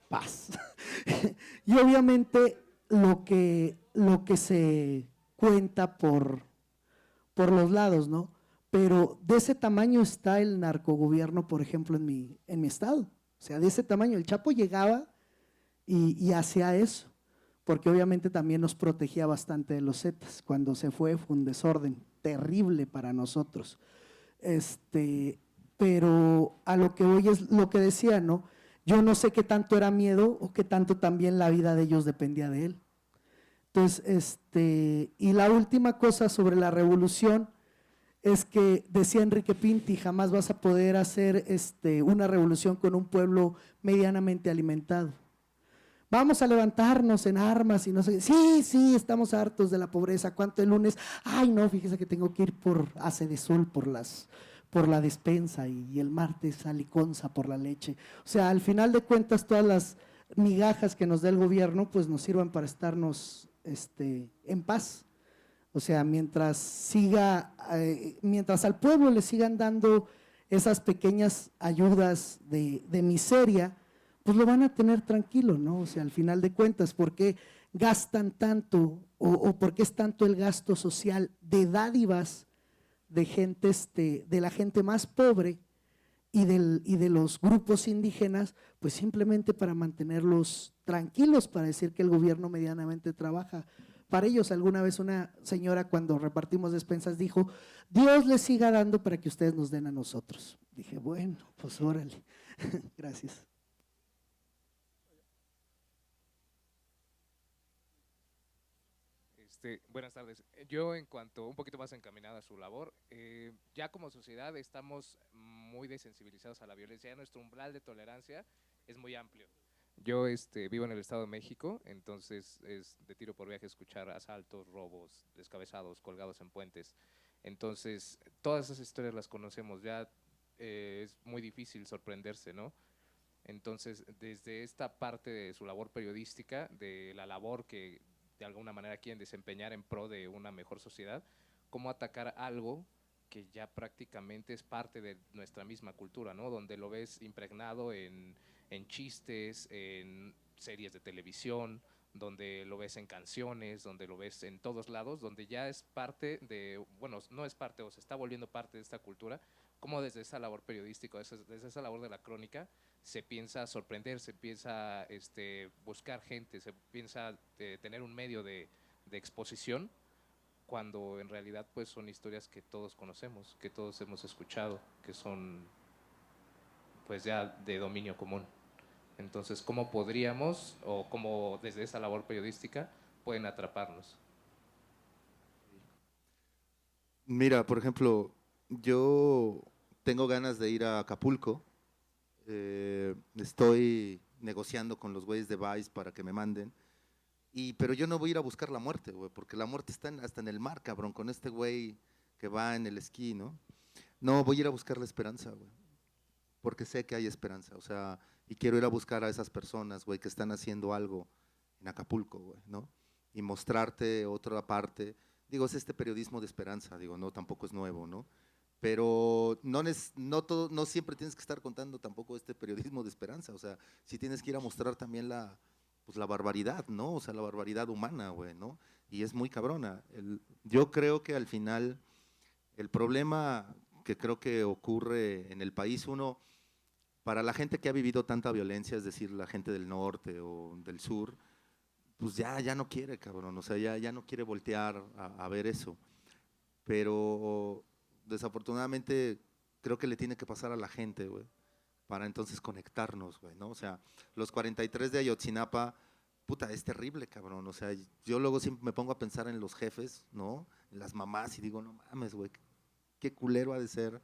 paz. Y obviamente lo que se cuenta por los lados, ¿no? Pero de ese tamaño está el narcogobierno, por ejemplo, en mi estado. O sea, de ese tamaño. El Chapo llegaba y hacía eso, porque obviamente también nos protegía bastante de los Zetas. Cuando se fue un desorden terrible para nosotros. Pero a lo que hoy es lo que decía, ¿no? Yo no sé qué tanto era miedo o qué tanto también la vida de ellos dependía de él. Entonces, y la última cosa sobre la revolución es que decía Enrique Pinti, jamás vas a poder hacer una revolución con un pueblo medianamente alimentado. Vamos a levantarnos en armas y no sé, sí, estamos hartos de la pobreza. ¿Cuánto el lunes? Ay, no, fíjese que tengo que ir por Acedesol, por la despensa y el martes a Liconza por la leche. O sea, al final de cuentas todas las migajas que nos da el gobierno pues nos sirvan para estarnos en paz. O sea, mientras al pueblo le sigan dando esas pequeñas ayudas de miseria, pues lo van a tener tranquilo, ¿no? O sea, al final de cuentas, ¿por qué gastan tanto o por qué es tanto el gasto social de dádivas de gente, de la gente más pobre y de los grupos indígenas? Pues simplemente para mantenerlos tranquilos, para decir que el gobierno medianamente trabaja para ellos. Alguna vez una señora, cuando repartimos despensas, dijo, Dios les siga dando para que ustedes nos den a nosotros. Dije, bueno, pues órale, gracias. Buenas tardes. Yo, en cuanto un poquito más encaminada a su labor, ya como sociedad estamos muy desensibilizados a la violencia. Ya nuestro umbral de tolerancia es muy amplio. Yo vivo en el Estado de México, entonces es de tiro por viaje escuchar asaltos, robos, descabezados, colgados en puentes. Entonces, todas esas historias las conocemos, ya es muy difícil sorprenderse, ¿no? Entonces, desde esta parte de su labor periodística, de la labor que de alguna manera quieren desempeñar en pro de una mejor sociedad, cómo atacar algo que ya prácticamente es parte de nuestra misma cultura, ¿no? Donde lo ves impregnado en chistes, en series de televisión, donde lo ves en canciones, donde lo ves en todos lados, donde ya es parte de, bueno, no es parte, o se está volviendo parte de esta cultura, como desde esa labor periodística, desde esa labor de la crónica, se piensa sorprender, se piensa buscar gente, se piensa tener un medio de exposición, cuando en realidad pues son historias que todos conocemos, que todos hemos escuchado, que son pues ya de dominio común. Entonces, ¿cómo podríamos, o cómo desde esa labor periodística pueden atraparnos? Mira, por ejemplo, yo tengo ganas de ir a Acapulco. Estoy negociando con los güeyes de Vice para que me manden. Pero yo no voy a ir a buscar la muerte, güey, porque la muerte está hasta en el mar, cabrón, con este güey que va en el esquí, ¿no? No, voy a ir a buscar la esperanza, güey, porque sé que hay esperanza, o sea, y quiero ir a buscar a esas personas, güey, que están haciendo algo en Acapulco, güey, ¿no? Y mostrarte otra parte. Digo, es este periodismo de esperanza, digo, no, tampoco es nuevo, ¿no? Pero no siempre tienes que estar contando tampoco este periodismo de esperanza, o sea, sí tienes que ir a mostrar también pues la barbaridad, ¿no? O sea, la barbaridad humana, güey, ¿no? Y es muy cabrona. Yo creo que al final el problema que creo que ocurre en el país, para la gente que ha vivido tanta violencia, es decir, la gente del norte o del sur, pues ya no quiere, cabrón, o sea, ya no quiere voltear a ver eso. Pero desafortunadamente creo que le tiene que pasar a la gente, güey, para entonces conectarnos, güey, ¿no? O sea, los 43 de Ayotzinapa, puta, es terrible, cabrón, o sea, yo luego siempre me pongo a pensar en los jefes, ¿no? En las mamás y digo, no mames, güey, qué culero ha de ser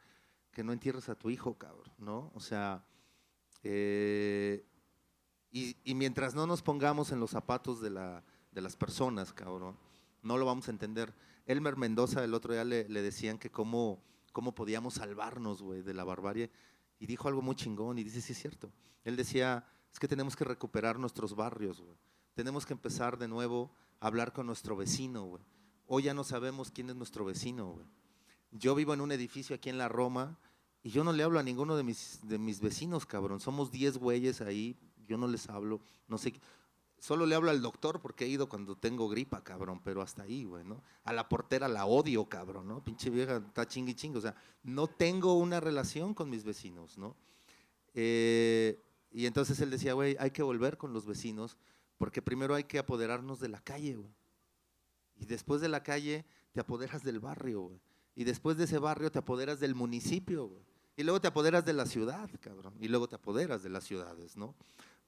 que no entierres a tu hijo, cabrón, ¿no? O sea, y mientras no nos pongamos en los zapatos de las personas, cabrón, no lo vamos a entender. Elmer Mendoza el otro día le decían que cómo podíamos salvarnos, güey, de la barbarie, y dijo algo muy chingón, y dice, sí es cierto. Él decía, es que tenemos que recuperar nuestros barrios, güey. Tenemos que empezar de nuevo a hablar con nuestro vecino, güey. Hoy ya no sabemos quién es nuestro vecino, güey. Yo vivo en un edificio aquí en la Roma y yo no le hablo a ninguno de mis vecinos, cabrón. Somos 10 güeyes ahí, yo no les hablo, no sé. Solo le hablo al doctor porque he ido cuando tengo gripa, cabrón, pero hasta ahí, güey, ¿no? A la portera la odio, cabrón, ¿no? Pinche vieja, está chingui chingue. O sea, no tengo una relación con mis vecinos, ¿no? Y entonces él decía, güey, hay que volver con los vecinos porque primero hay que apoderarnos de la calle, güey. Y después de la calle te apoderas del barrio, güey. Y después de ese barrio te apoderas del municipio, güey. Y luego te apoderas de la ciudad, cabrón. Y luego te apoderas de las ciudades, ¿no?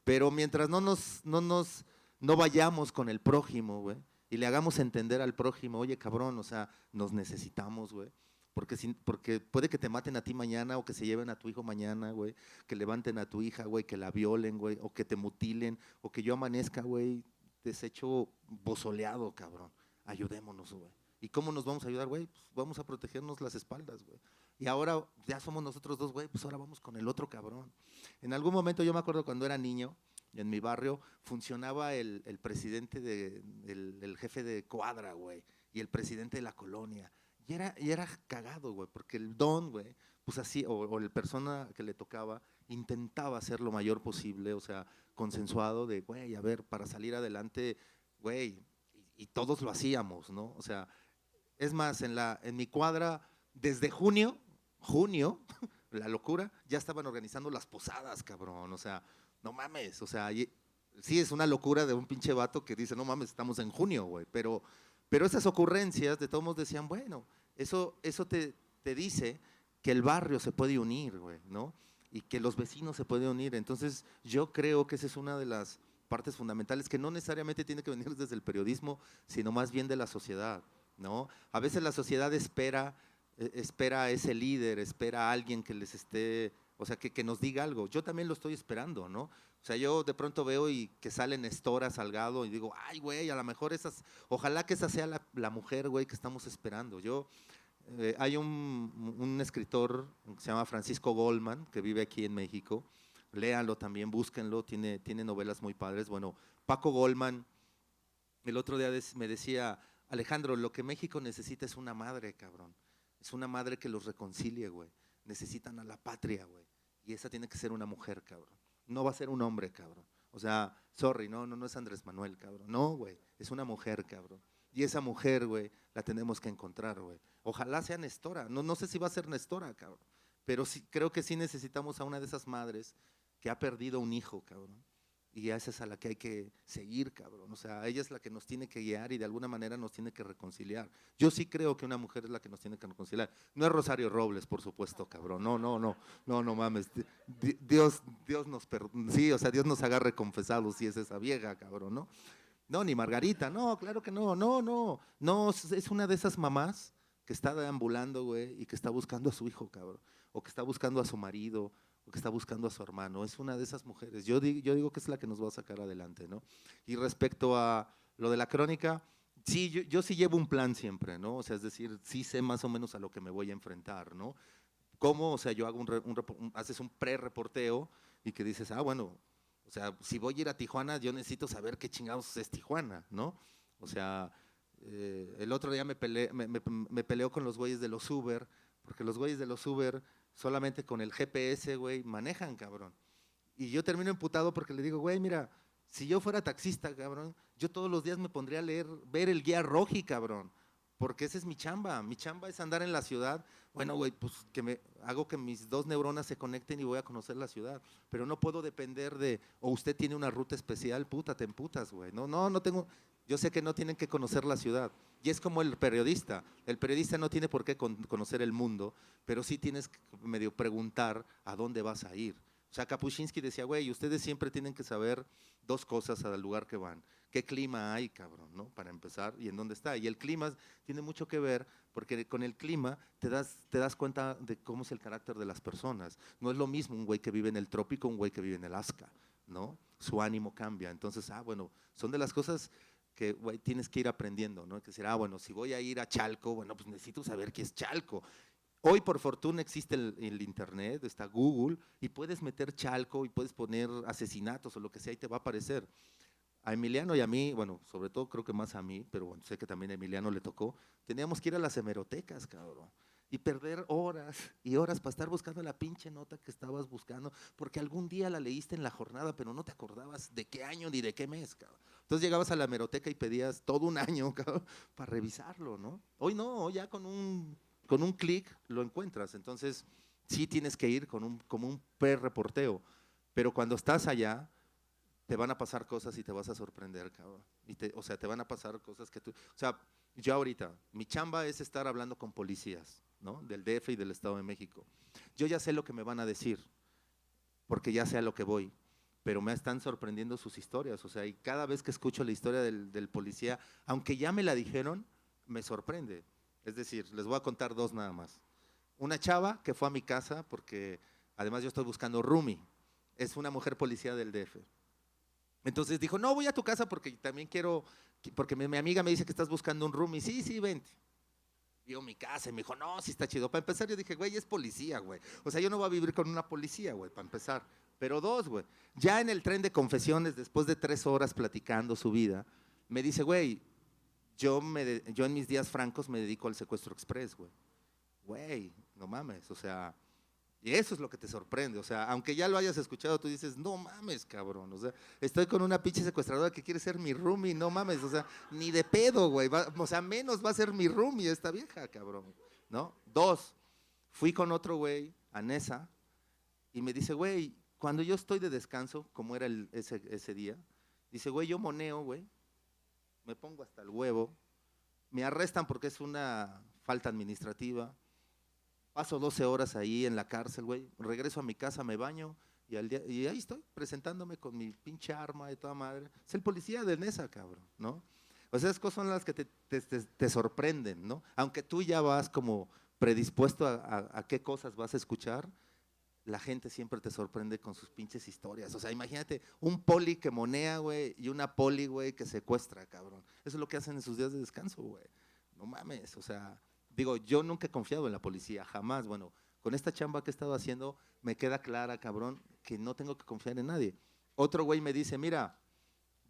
Pero mientras no vayamos con el prójimo, güey, y le hagamos entender al prójimo, oye, cabrón, o sea, nos necesitamos, güey, porque puede que te maten a ti mañana o que se lleven a tu hijo mañana, güey, que levanten a tu hija, güey, que la violen, güey, o que te mutilen, o que yo amanezca, güey, deshecho bozoleado, cabrón. Ayudémonos, güey. ¿Y cómo nos vamos a ayudar, güey? Pues vamos a protegernos las espaldas, güey. Y ahora ya somos nosotros dos, güey, pues ahora vamos con el otro cabrón. En algún momento yo me acuerdo cuando era niño, en mi barrio, funcionaba el presidente, el jefe de cuadra, güey, y el presidente de la colonia. Y era cagado, güey, porque el don, güey, pues así, o la persona que le tocaba, intentaba hacer lo mayor posible, o sea, consensuado de, güey, a ver, para salir adelante, güey, y todos lo hacíamos, ¿no? O sea, es más, en mi cuadra, desde junio, la locura, ya estaban organizando las posadas, cabrón, o sea, no mames, o sea, sí es una locura de un pinche vato que dice, no mames, estamos en junio, güey, pero esas ocurrencias de todos modos decían, bueno, eso te dice que el barrio se puede unir, güey, ¿no? Y que los vecinos se pueden unir, entonces yo creo que esa es una de las partes fundamentales que no necesariamente tiene que venir desde el periodismo, sino más bien de la sociedad, ¿no? A veces la sociedad espera a ese líder, espera a alguien que les esté, o sea, que nos diga algo. Yo también lo estoy esperando, ¿no? O sea, yo de pronto veo y que sale Nestora Salgado y digo, ay, güey, a lo mejor ojalá que esa sea la mujer, güey, que estamos esperando. Hay un escritor que se llama Francisco Goldman, que vive aquí en México, léanlo también, búsquenlo, tiene novelas muy padres. Bueno, Paco Goldman, el otro día me decía, Alejandro, lo que México necesita es una madre, cabrón. Es una madre que los reconcilie, güey. Necesitan a la patria, güey. Y esa tiene que ser una mujer, cabrón. No va a ser un hombre, cabrón. O sea, sorry, no es Andrés Manuel, cabrón. No, güey, es una mujer, cabrón. Y esa mujer, güey, la tenemos que encontrar, güey. Ojalá sea Nestora. No sé si va a ser Nestora, cabrón. Pero sí, creo que sí necesitamos a una de esas madres que ha perdido un hijo, cabrón. Y a esa es a la que hay que seguir, cabrón. O sea, ella es la que nos tiene que guiar y de alguna manera nos tiene que reconciliar. Yo sí creo que una mujer es la que nos tiene que reconciliar. No es Rosario Robles, por supuesto, cabrón. No mames. Dios nos sí, o sea, Dios nos agarre confesados si es esa vieja, cabrón, ¿no? No, ni Margarita, no, claro que no. No, es una de esas mamás que está deambulando, güey, y que está buscando a su hijo, cabrón. O que está buscando a su marido, o que está buscando a su hermano. Es una de esas mujeres. Yo digo que es la que nos va a sacar adelante, ¿no? Y respecto a lo de la crónica, sí, yo sí llevo un plan siempre, ¿no? O sea, es decir, sí sé más o menos a lo que me voy a enfrentar, ¿no? ¿Cómo? O sea, yo hago haces un pre-reporteo y que dices, bueno, o sea, si voy a ir a Tijuana, yo necesito saber qué chingados es Tijuana, ¿no? O sea, el otro día me peleó con los güeyes de los Uber, porque los güeyes de los Uber solamente con el GPS, güey, manejan, cabrón. Y yo termino emputado porque le digo, güey, mira, si yo fuera taxista, cabrón, yo todos los días me pondría a ver el guía Roji, cabrón, porque esa es mi chamba. Mi chamba es andar en la ciudad. Bueno, güey, pues hago que mis dos neuronas se conecten y voy a conocer la ciudad. Pero no puedo depender o usted tiene una ruta especial, puta, te emputas, güey. No tengo, yo sé que no tienen que conocer la ciudad. Y es como el periodista. El periodista no tiene por qué conocer el mundo, pero sí tienes que medio preguntar a dónde vas a ir. O sea, Kapuscinski decía, güey, ustedes siempre tienen que saber dos cosas al lugar que van. ¿Qué clima hay, cabrón, no? Para empezar, y en dónde está. Y el clima tiene mucho que ver, porque con el clima te das cuenta de cómo es el carácter de las personas. No es lo mismo un güey que vive en el trópico, un güey que vive en Alaska, ¿no? Su ánimo cambia. Entonces, bueno, son de las cosas que, güey, tienes que ir aprendiendo, ¿no? Que decir, bueno, si voy a ir a Chalco, bueno, pues necesito saber qué es Chalco. Hoy, por fortuna, existe el internet, está Google, y puedes meter Chalco y puedes poner asesinatos o lo que sea y te va a aparecer. A Emiliano y a mí, bueno, sobre todo creo que más a mí, pero bueno, sé que también a Emiliano le tocó, teníamos que ir a las hemerotecas, cabrón, y perder horas y horas para estar buscando la pinche nota que estabas buscando, porque algún día la leíste en la jornada, pero no te acordabas de qué año ni de qué mes, cabrón. Entonces llegabas a la hemeroteca y pedías todo un año, cabrón, para revisarlo, ¿no? Hoy no, hoy ya con un clic lo encuentras. Entonces, sí tienes que ir como un pre-reporteo, pero cuando estás allá, te van a pasar cosas y te vas a sorprender, cabrón. O sea, te van a pasar cosas que tú… O sea, yo ahorita, mi chamba es estar hablando con policías, ¿no? Del DF y del Estado de México. Yo ya sé lo que me van a decir, porque ya sé a lo que voy, pero me están sorprendiendo sus historias. O sea, y cada vez que escucho la historia del policía, aunque ya me la dijeron, me sorprende. Es decir, les voy a contar dos nada más. Una chava que fue a mi casa, porque además yo estoy buscando roomie, es una mujer policía del DF. Entonces dijo, no, voy a tu casa porque también quiero, porque mi amiga me dice que estás buscando un roomie. Sí, vente. Vio mi casa y me dijo, no, sí está chido. Para empezar yo dije, güey, es policía, güey. O sea, yo no voy a vivir con una policía, güey, para empezar. Pero dos, güey, ya en el tren de confesiones, después de 3 horas platicando su vida, me dice, güey, yo en mis días francos me dedico al secuestro express, güey. Güey, no mames, o sea… Y eso es lo que te sorprende, o sea, aunque ya lo hayas escuchado, tú dices, no mames, cabrón, o sea, estoy con una pinche secuestradora que quiere ser mi roomie, no mames, o sea, ni de pedo, güey, o sea, menos va a ser mi roomie esta vieja, cabrón, ¿no? 2, fui con otro güey, a Nesa, y me dice, güey, cuando yo estoy de descanso, como era ese día, dice, güey, yo moneo, güey, me pongo hasta el huevo, me arrestan porque es una falta administrativa. Paso 12 horas ahí en la cárcel, güey. Regreso a mi casa, me baño y ahí estoy presentándome con mi pinche arma de toda madre. Es el policía de Nesa, cabrón, ¿no? O sea, esas cosas son las que te sorprenden, ¿no? Aunque tú ya vas como predispuesto a qué cosas vas a escuchar, la gente siempre te sorprende con sus pinches historias. O sea, imagínate un poli que monea, güey, y una poli, güey, que secuestra, cabrón. Eso es lo que hacen en sus días de descanso, güey. No mames, o sea… Digo, yo nunca he confiado en la policía, jamás. Bueno, con esta chamba que he estado haciendo, me queda clara, cabrón, que no tengo que confiar en nadie. Otro güey me dice, mira,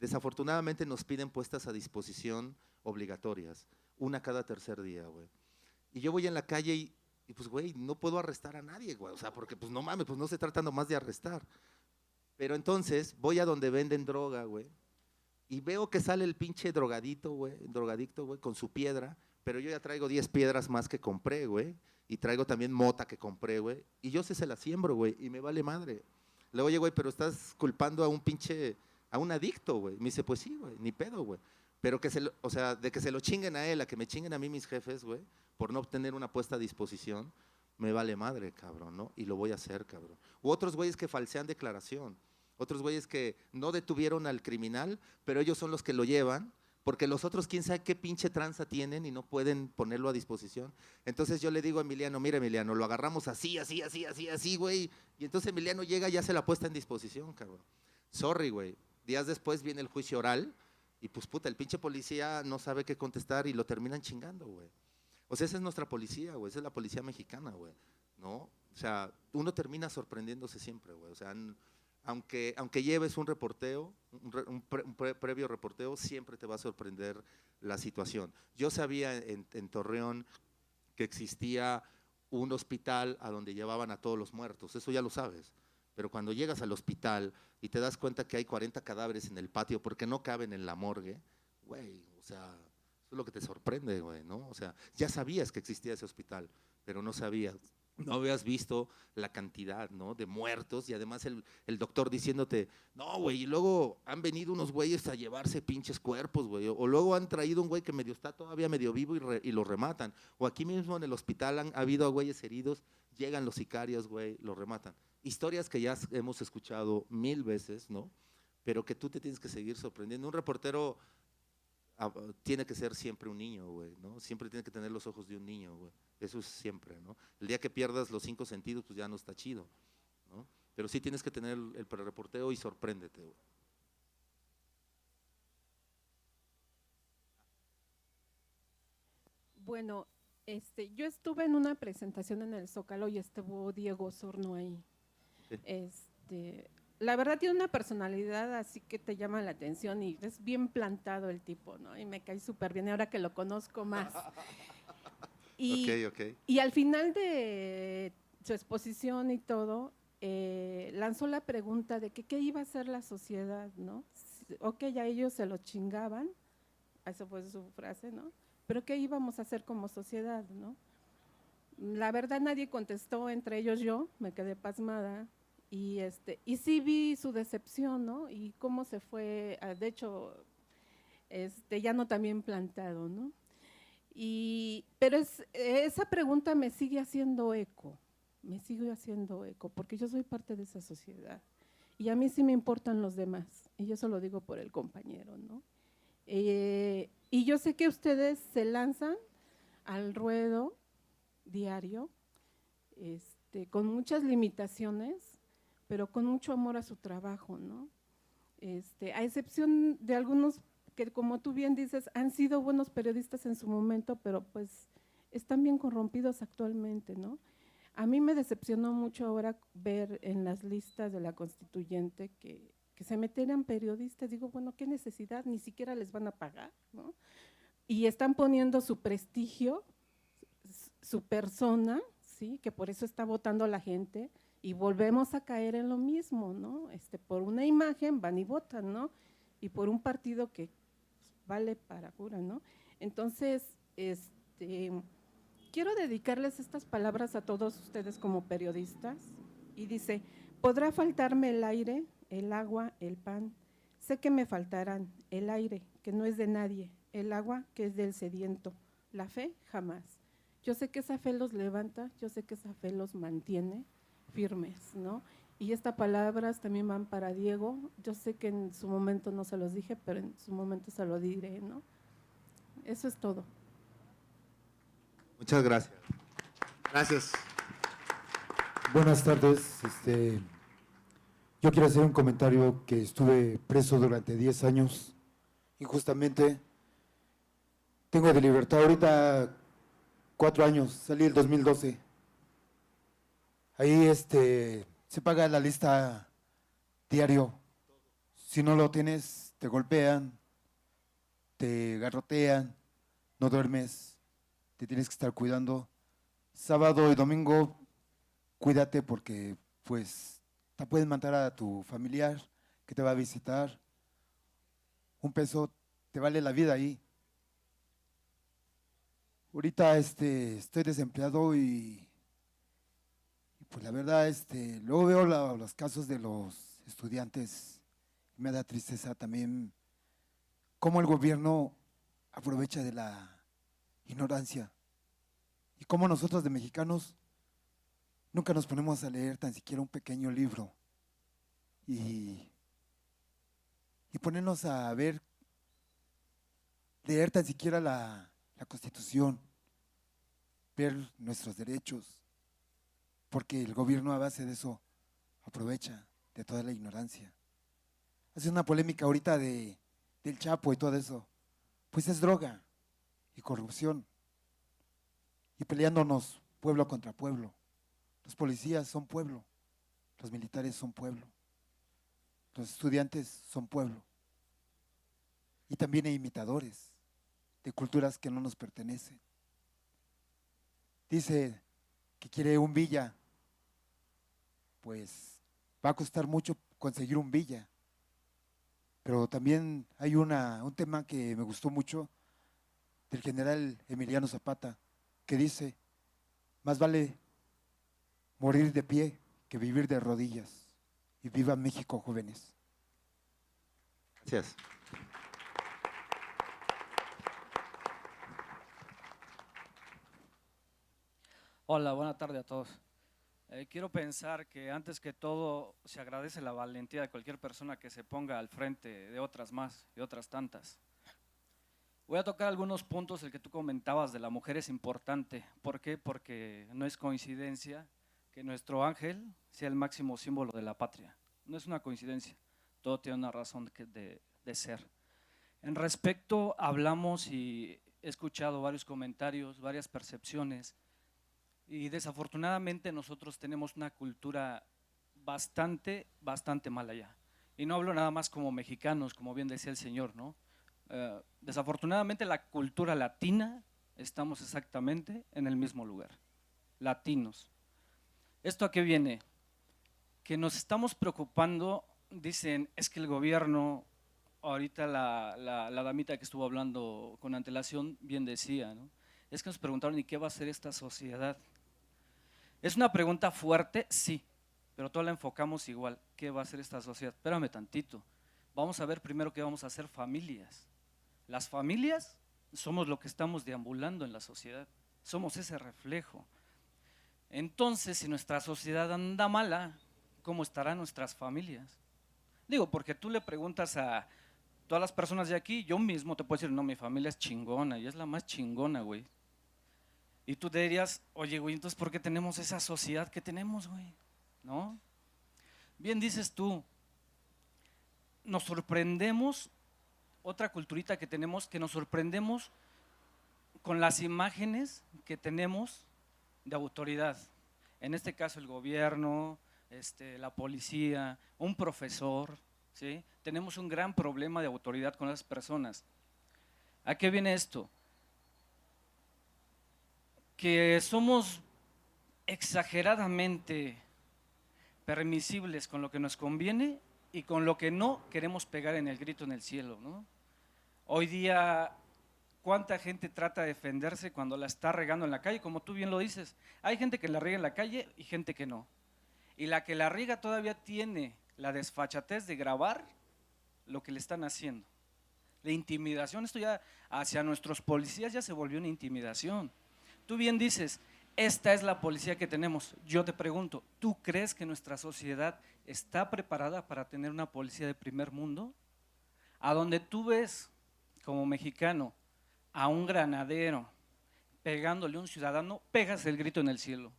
desafortunadamente nos piden puestas a disposición obligatorias, una cada tercer día, güey. Y yo voy en la calle y pues, güey, no puedo arrestar a nadie, güey, o sea, porque pues no mames, pues no se trata nomás de arrestar. Pero entonces voy a donde venden droga, güey, y veo que sale el pinche drogadicto, güey, con su piedra, pero yo ya traigo 10 piedras más que compré, güey, y traigo también mota que compré, güey, y yo se la siembro, güey, y me vale madre. Luego, oye, güey, pero estás culpando a un pinche, a un adicto, güey. Me dice, pues sí, güey, ni pedo, güey. Pero o sea, de que se lo chinguen a él, a que me chinguen a mí mis jefes, güey, por no obtener una puesta a disposición, me vale madre, cabrón, ¿no? Y lo voy a hacer, cabrón. U otros güeyes que falsean declaración. Otros güeyes que no detuvieron al criminal, pero ellos son los que lo llevan, porque los otros quién sabe qué pinche tranza tienen y no pueden ponerlo a disposición. Entonces yo le digo a Emiliano, mira Emiliano, lo agarramos así, güey, y entonces Emiliano llega y hace la puesta en disposición, cabrón. Sorry, güey, días después viene el juicio oral y pues puta, el pinche policía no sabe qué contestar y lo terminan chingando, güey. O sea, esa es nuestra policía, güey, esa es la policía mexicana, güey, ¿no? O sea, uno termina sorprendiéndose siempre, güey, o sea, aunque lleves un reporteo, un previo reporteo, siempre te va a sorprender la situación. Yo sabía en Torreón que existía un hospital a donde llevaban a todos los muertos, eso ya lo sabes, pero cuando llegas al hospital y te das cuenta que hay 40 cadáveres en el patio porque no caben en la morgue, güey, o sea, eso es lo que te sorprende, güey, ¿no? O sea, ya sabías que existía ese hospital, pero no sabías. No habías visto la cantidad, ¿no?, de muertos y además el doctor diciéndote, no, güey, y luego han venido unos güeyes a llevarse pinches cuerpos, güey, o luego han traído un güey que medio está todavía medio vivo y lo rematan, o aquí mismo en el hospital ha habido güeyes heridos, llegan los sicarios, güey, lo rematan. Historias que ya hemos escuchado 1000 veces, ¿no?, pero que tú te tienes que seguir sorprendiendo. Un reportero tiene que ser siempre un niño, güey, ¿no? Siempre tiene que tener los ojos de un niño, güey. Eso es siempre, ¿no? El día que pierdas los 5 sentidos, pues ya no está chido, ¿no? Pero sí tienes que tener el prereporteo y sorpréndete, güey. Bueno, yo estuve en una presentación en el Zócalo y estuvo Diego Osorno ahí. Sí. La verdad tiene una personalidad así que te llama la atención y es bien plantado el tipo, ¿no? Y me cae súper bien ahora que lo conozco más. Okay. Y al final de su exposición y todo, lanzó la pregunta de que qué iba a hacer la sociedad, ¿no? Ok, ya ellos se lo chingaban, esa fue su frase, ¿no? Pero ¿qué íbamos a hacer como sociedad, no? La verdad nadie contestó, entre ellos yo, me quedé pasmada. Y sí vi su decepción, ¿no? Y cómo se fue, de hecho, ya no tan bien plantado, ¿no? Pero esa pregunta me sigue haciendo eco, porque yo soy parte de esa sociedad. Y a mí sí me importan los demás, y eso lo digo por el compañero, ¿no? Y yo sé que ustedes se lanzan al ruedo diario, con muchas limitaciones, pero con mucho amor a su trabajo, ¿no? A excepción de algunos que, como tú bien dices, han sido buenos periodistas en su momento, pero pues están bien corrompidos actualmente, ¿no? A mí me decepcionó mucho ahora ver en las listas de la constituyente que se metieran periodistas. Digo, bueno, ¿qué necesidad? Ni siquiera les van a pagar, ¿no? Y están poniendo su prestigio, su persona, ¿sí? Que por eso está votando la gente. Y volvemos a caer en lo mismo, ¿no? Por una imagen van y votan, ¿no? Y por un partido que vale para cura, ¿no? Entonces, quiero dedicarles estas palabras a todos ustedes como periodistas. Y dice, podrá faltarme el aire, el agua, el pan. Sé que me faltarán el aire, que no es de nadie, el agua, que es del sediento. La fe, jamás. Yo sé que esa fe los levanta, yo sé que esa fe los mantiene firmes, ¿no? Y estas palabras también van para Diego. Yo sé que en su momento no se los dije, pero en su momento se lo diré, ¿no? Eso es todo. Muchas gracias. Gracias. Buenas tardes. Yo quiero hacer un comentario que estuve preso durante 10 años, injustamente. Tengo de libertad ahorita 4 años, salí el 2012. Ahí se paga la lista diario. Si no lo tienes, te golpean, te garrotean, no duermes, te tienes que estar cuidando. Sábado y domingo, cuídate porque pues te pueden matar a tu familiar que te va a visitar. Un peso te vale la vida ahí. Ahorita estoy desempleado y pues la verdad luego veo los casos de los estudiantes y me da tristeza también cómo el gobierno aprovecha de la ignorancia y cómo nosotros de mexicanos nunca nos ponemos a leer tan siquiera un pequeño libro y ponernos a leer tan siquiera la Constitución, ver nuestros derechos, porque el gobierno a base de eso aprovecha de toda la ignorancia. Hace una polémica ahorita del Chapo y todo eso, pues es droga y corrupción y peleándonos pueblo contra pueblo. Los policías son pueblo, los militares son pueblo, los estudiantes son pueblo y también hay imitadores de culturas que no nos pertenecen. Dice que quiere un villa, pues va a costar mucho conseguir un villa, pero también hay un tema que me gustó mucho del general Emiliano Zapata, que dice, más vale morir de pie que vivir de rodillas. Y viva México, jóvenes. Gracias. Hola, buena tarde a todos. Quiero pensar que antes que todo se agradece la valentía de cualquier persona que se ponga al frente de otras más y otras tantas. Voy a tocar algunos puntos. El que tú comentabas de la mujer es importante. ¿Por qué? Porque no es coincidencia que nuestro ángel sea el máximo símbolo de la patria. No es una coincidencia, todo tiene una razón de ser. En respecto, hablamos y he escuchado varios comentarios, varias percepciones, y desafortunadamente nosotros tenemos una cultura bastante mala ya. Y no hablo nada más como mexicanos, como bien decía el señor, ¿no? Desafortunadamente la cultura latina estamos exactamente en el mismo lugar, latinos. ¿Esto a qué viene? Que nos estamos preocupando, dicen, es que el gobierno, ahorita la damita que estuvo hablando con antelación bien decía, ¿no? Es que nos preguntaron, ¿y qué va a hacer esta sociedad? Es una pregunta fuerte, sí, pero todos la enfocamos igual. ¿Qué va a hacer esta sociedad? Espérame tantito. Vamos a ver primero qué vamos a hacer familias. Las familias somos lo que estamos deambulando en la sociedad, somos ese reflejo. Entonces, si nuestra sociedad anda mala, ¿cómo estarán nuestras familias? Digo, porque tú le preguntas a todas las personas de aquí, yo mismo te puedo decir, no, mi familia es chingona y es la más chingona, güey. Y tú te dirías, oye, güey, entonces ¿por qué tenemos esa sociedad que tenemos, güey? ¿No? Bien dices tú, nos sorprendemos, otra culturita que tenemos, que nos sorprendemos con las imágenes que tenemos de autoridad. En este caso el gobierno, la policía, un profesor, ¿sí? Tenemos un gran problema de autoridad con esas personas. ¿A qué viene esto? Que somos exageradamente permisibles con lo que nos conviene y con lo que no queremos pegar en el grito en el cielo, ¿no? Hoy día, ¿cuánta gente trata de defenderse cuando la está regando en la calle? Como tú bien lo dices, hay gente que la riega en la calle y gente que no. Y la que la riega todavía tiene la desfachatez de grabar lo que le están haciendo. La intimidación, esto ya hacia nuestros policías ya se volvió una intimidación. Tú bien dices, esta es la policía que tenemos. Yo te pregunto, ¿tú crees que nuestra sociedad está preparada para tener una policía de primer mundo? A donde tú ves, como mexicano, a un granadero pegándole a un ciudadano, pegas el grito en el cielo.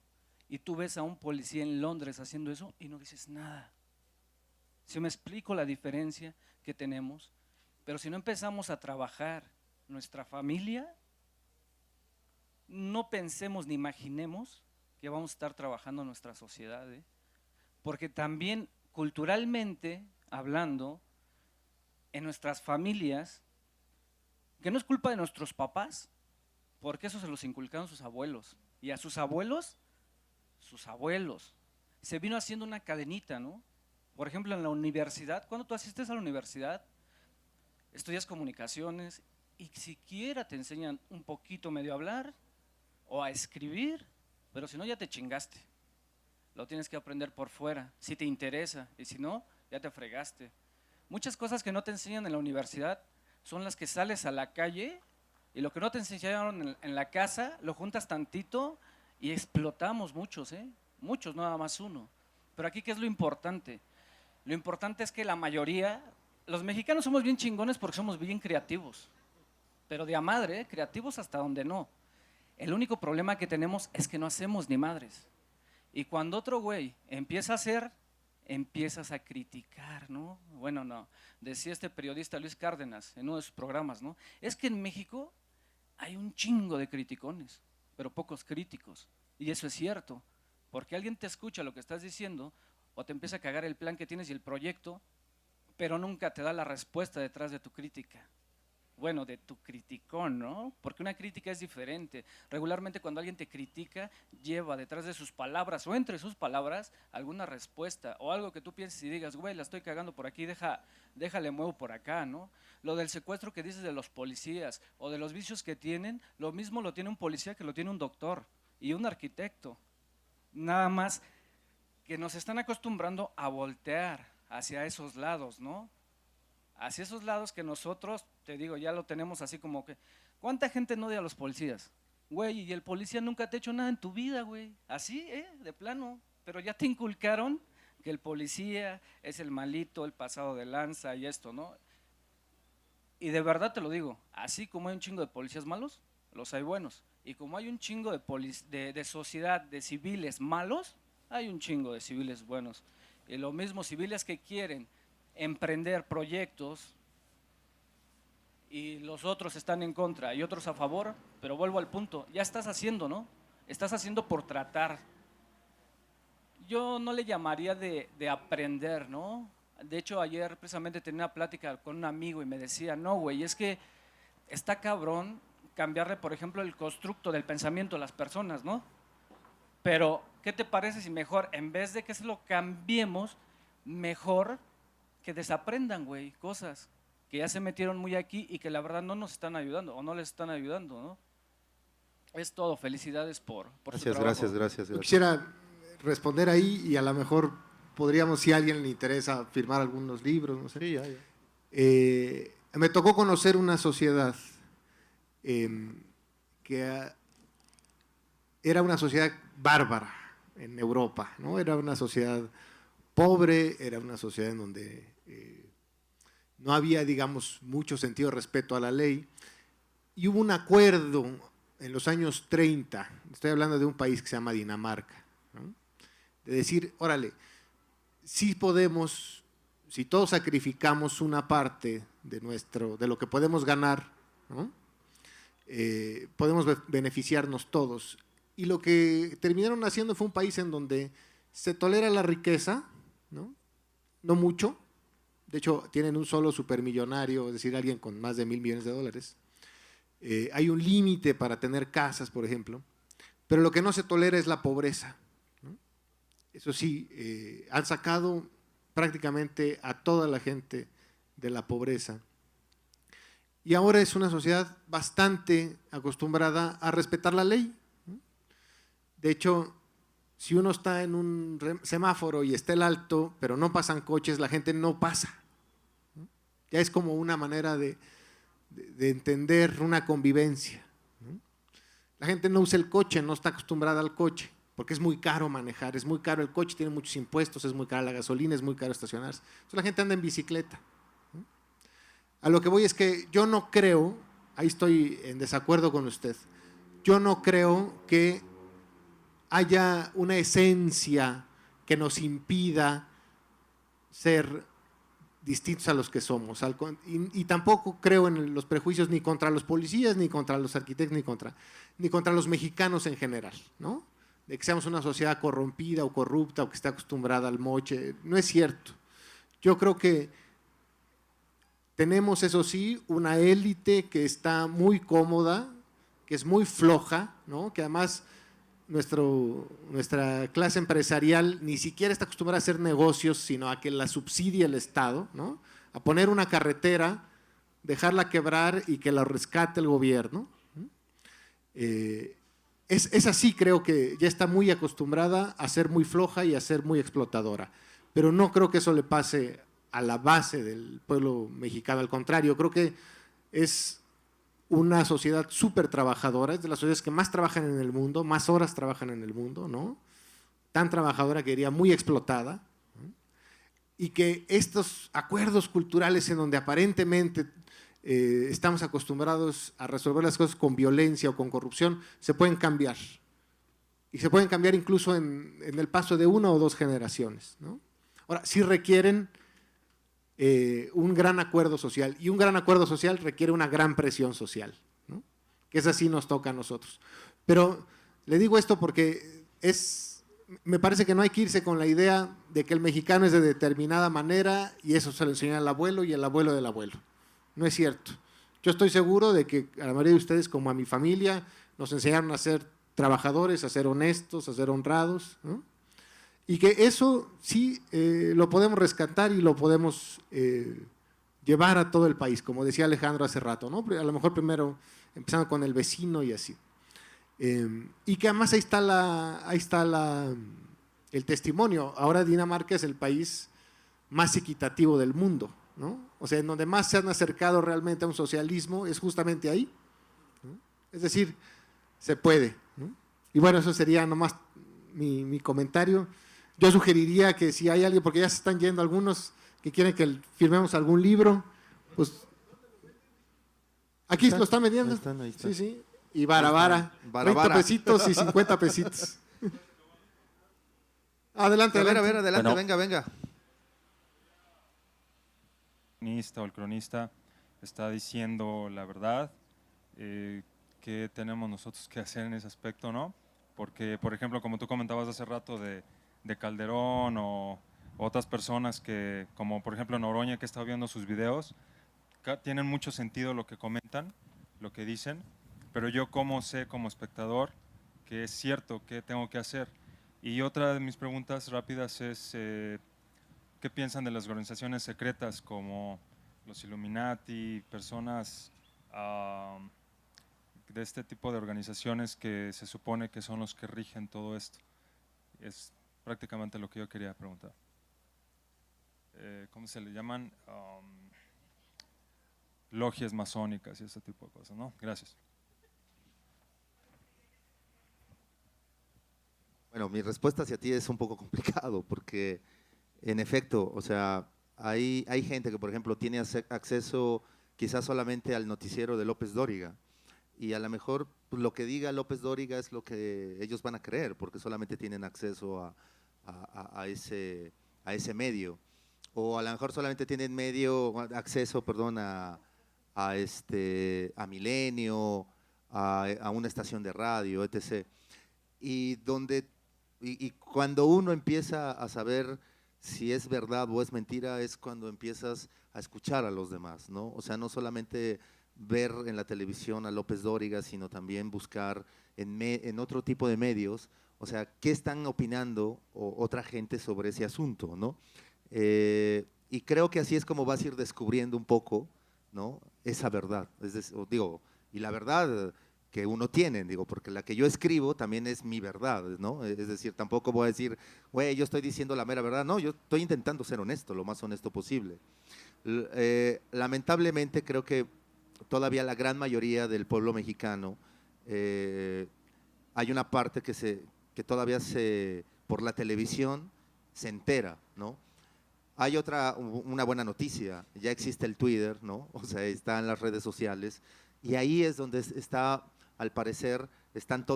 Y tú ves a un policía en Londres haciendo eso y no dices nada. Si me explico la diferencia que tenemos, pero si no empezamos a trabajar nuestra familia, no pensemos ni imaginemos que vamos a estar trabajando en nuestra sociedad, ¿eh? Porque también culturalmente hablando, en nuestras familias, que no es culpa de nuestros papás, porque eso se los inculcaron sus abuelos, y a sus abuelos, se vino haciendo una cadenita, ¿no? Por ejemplo, en la universidad, cuando tú asistes a la universidad, estudias comunicaciones y siquiera te enseñan un poquito medio a hablar o a escribir, pero si no ya te chingaste. Lo tienes que aprender por fuera, si te interesa, y si no, ya te fregaste. Muchas cosas que no te enseñan en la universidad son las que sales a la calle y lo que no te enseñaron en la casa, lo juntas tantito y explotamos muchos, muchos, no nada más uno. Pero aquí, ¿qué es lo importante? Lo importante es que la mayoría, los mexicanos somos bien chingones porque somos bien creativos, pero de a madre, creativos hasta donde no. El único problema que tenemos es que no hacemos ni madres. Y cuando otro güey empieza a hacer, empiezas a criticar, ¿no? Bueno, no, decía este periodista Luis Cárdenas en uno de sus programas, ¿no? Es que en México hay un chingo de criticones, pero pocos críticos. Y eso es cierto, porque alguien te escucha lo que estás diciendo o te empieza a cagar el plan que tienes y el proyecto, pero nunca te da la respuesta detrás de tu crítica. Bueno, de tu criticón, ¿no? Porque una crítica es diferente. Regularmente cuando alguien te critica, lleva detrás de sus palabras o entre sus palabras alguna respuesta o algo que tú pienses y digas, güey, la estoy cagando por aquí, déjale muevo por acá, ¿no? Lo del secuestro que dices de los policías o de los vicios que tienen, lo mismo lo tiene un policía que lo tiene un doctor y un arquitecto. Nada más que nos están acostumbrando a voltear hacia esos lados, ¿no? Hacia esos lados que nosotros, te digo, ya lo tenemos así como que… ¿Cuánta gente no odia a los policías? Güey, y el policía nunca te ha hecho nada en tu vida, güey. Así, de plano. Pero ya te inculcaron que el policía es el malito, el pasado de lanza y esto, ¿no? Y de verdad te lo digo, así como hay un chingo de policías malos, los hay buenos. Y como hay un chingo de sociedad, de civiles malos, hay un chingo de civiles buenos. Y lo mismo, civiles que quieren emprender proyectos y los otros están en contra y otros a favor, pero vuelvo al punto, ya estás haciendo, ¿no? Estás haciendo por tratar. Yo no le llamaría de aprender, ¿no? De hecho, ayer precisamente tenía una plática con un amigo y me decía, no, güey, es que está cabrón cambiarle, por ejemplo, el constructo del pensamiento a las personas, ¿no? Pero, ¿qué te parece si mejor, en vez de que se lo cambiemos, mejor que desaprendan, güey, cosas que ya se metieron muy aquí y que la verdad no nos están ayudando o no les están ayudando, ¿no? Es todo, felicidades por su trabajo. Gracias. Yo quisiera responder ahí y a lo mejor podríamos, si a alguien le interesa, firmar algunos libros, no sé. Sí, ya. Me tocó conocer una sociedad que era una sociedad bárbara en Europa, ¿no? Era una sociedad pobre, era una sociedad en donde no había, digamos, mucho sentido de respeto a la ley, y hubo un acuerdo en los años 30, estoy hablando de un país que se llama Dinamarca, ¿no? De decir, órale, sí podemos, si todos sacrificamos una parte de lo que podemos ganar, ¿no? Podemos beneficiarnos todos. Y lo que terminaron haciendo fue un país en donde se tolera la riqueza, ¿no? No mucho. De hecho, tienen un solo supermillonario, es decir, alguien con más de $1,000 millones. Hay un límite para tener casas, por ejemplo. Pero lo que no se tolera es la pobreza, ¿no? Eso sí, han sacado prácticamente a toda la gente de la pobreza. Y ahora es una sociedad bastante acostumbrada a respetar la ley, ¿no? De hecho, si uno está en un semáforo y está el alto, pero no pasan coches, la gente no pasa, ¿no? Ya es como una manera de entender una convivencia, ¿no? La gente no usa el coche, no está acostumbrada al coche, porque es muy caro manejar, es muy caro el coche, tiene muchos impuestos, es muy cara la gasolina, es muy caro estacionarse. Entonces la gente anda en bicicleta, ¿no? A lo que voy es que yo no creo, ahí estoy en desacuerdo con usted, yo no creo que haya una esencia que nos impida ser distintos a los que somos. Y tampoco creo en los prejuicios ni contra los policías, ni contra los arquitectos, ni contra los mexicanos en general, ¿no? de que seamos una sociedad corrompida o corrupta o que esté acostumbrada al moche. No es cierto. Yo creo que tenemos, eso sí, una élite que está muy cómoda, que es muy floja, ¿no? Que además nuestra clase empresarial ni siquiera está acostumbrada a hacer negocios, sino a que la subsidie el Estado, ¿no? A poner una carretera, dejarla quebrar y que la rescate el gobierno. Es así, creo que ya está muy acostumbrada a ser muy floja y a ser muy explotadora, pero no creo que eso le pase a la base del pueblo mexicano, al contrario, creo que es una sociedad súper trabajadora, es de las sociedades que más trabajan en el mundo, más horas trabajan en el mundo, ¿no? Tan trabajadora que diría muy explotada, ¿no? Y que estos acuerdos culturales en donde aparentemente estamos acostumbrados a resolver las cosas con violencia o con corrupción, se pueden cambiar. Y se pueden cambiar incluso en el paso de 1 o 2 generaciones, ¿no? Ahora, sí requieren un gran acuerdo social, y un gran acuerdo social requiere una gran presión social, ¿no? Que esa sí nos toca a nosotros. Pero le digo esto porque me parece que no hay que irse con la idea de que el mexicano es de determinada manera y eso se lo enseña al abuelo y el abuelo del abuelo. No es cierto. Yo estoy seguro de que a la mayoría de ustedes, como a mi familia, nos enseñaron a ser trabajadores, a ser honestos, a ser honrados, ¿no? Y que eso sí lo podemos rescatar y lo podemos llevar a todo el país, como decía Alejandro hace rato, ¿no? A lo mejor primero empezando con el vecino y así. Y que además ahí está el testimonio. Ahora Dinamarca es el país más equitativo del mundo, ¿no? O sea, en donde más se han acercado realmente a un socialismo es justamente ahí, ¿no? Es decir, se puede, ¿no? Y bueno, eso sería nomás mi comentario. Yo sugeriría que si hay alguien, porque ya se están yendo algunos que quieren que firmemos algún libro, pues aquí lo están vendiendo. Ahí están. Sí, sí. Y vara. 20 pesitos y 50 pesitos. Adelante, A ver, adelante. bueno, venga. El cronista está diciendo la verdad, qué tenemos nosotros que hacer en ese aspecto, ¿no? Porque, por ejemplo, como tú comentabas hace rato de Calderón o otras personas que, como por ejemplo Noroña, que está viendo sus videos, tienen mucho sentido lo que comentan, lo que dicen, pero yo como sé como espectador que es cierto, qué tengo que hacer. Y otra de mis preguntas rápidas es, ¿qué piensan de las organizaciones secretas como los Illuminati, personas de este tipo de organizaciones que se supone que son los que rigen todo esto? Es prácticamente lo que yo quería preguntar. ¿Cómo se le llaman? Logias masónicas y ese tipo de cosas, ¿no? Gracias. Bueno, mi respuesta hacia ti es un poco complicado porque, en efecto, o sea, hay gente que, por ejemplo, tiene acceso quizás solamente al noticiero de López Dóriga y a lo mejor pues, lo que diga López Dóriga es lo que ellos van a creer porque solamente tienen acceso a ese medio, o a lo mejor solamente tienen acceso a Milenio, a una estación de radio, etc. Y cuando uno empieza a saber si es verdad o es mentira es cuando empiezas a escuchar a los demás, ¿no? O sea, no solamente ver en la televisión a López Dóriga, sino también buscar en otro tipo de medios, o sea, qué están opinando otra gente sobre ese asunto, ¿no? Y creo que así es como vas a ir descubriendo un poco, ¿no? Esa verdad, y la verdad que uno tiene, porque la que yo escribo también es mi verdad, ¿no? Es decir, tampoco voy a decir, güey, yo estoy diciendo la mera verdad, no, yo estoy intentando ser honesto, lo más honesto posible. Lamentablemente creo que todavía la gran mayoría del pueblo mexicano, hay una parte que todavía por la televisión se entera, ¿no? Hay una buena noticia, ya existe el Twitter, ¿no? O sea, está en las redes sociales y ahí es donde está, al parecer, estamos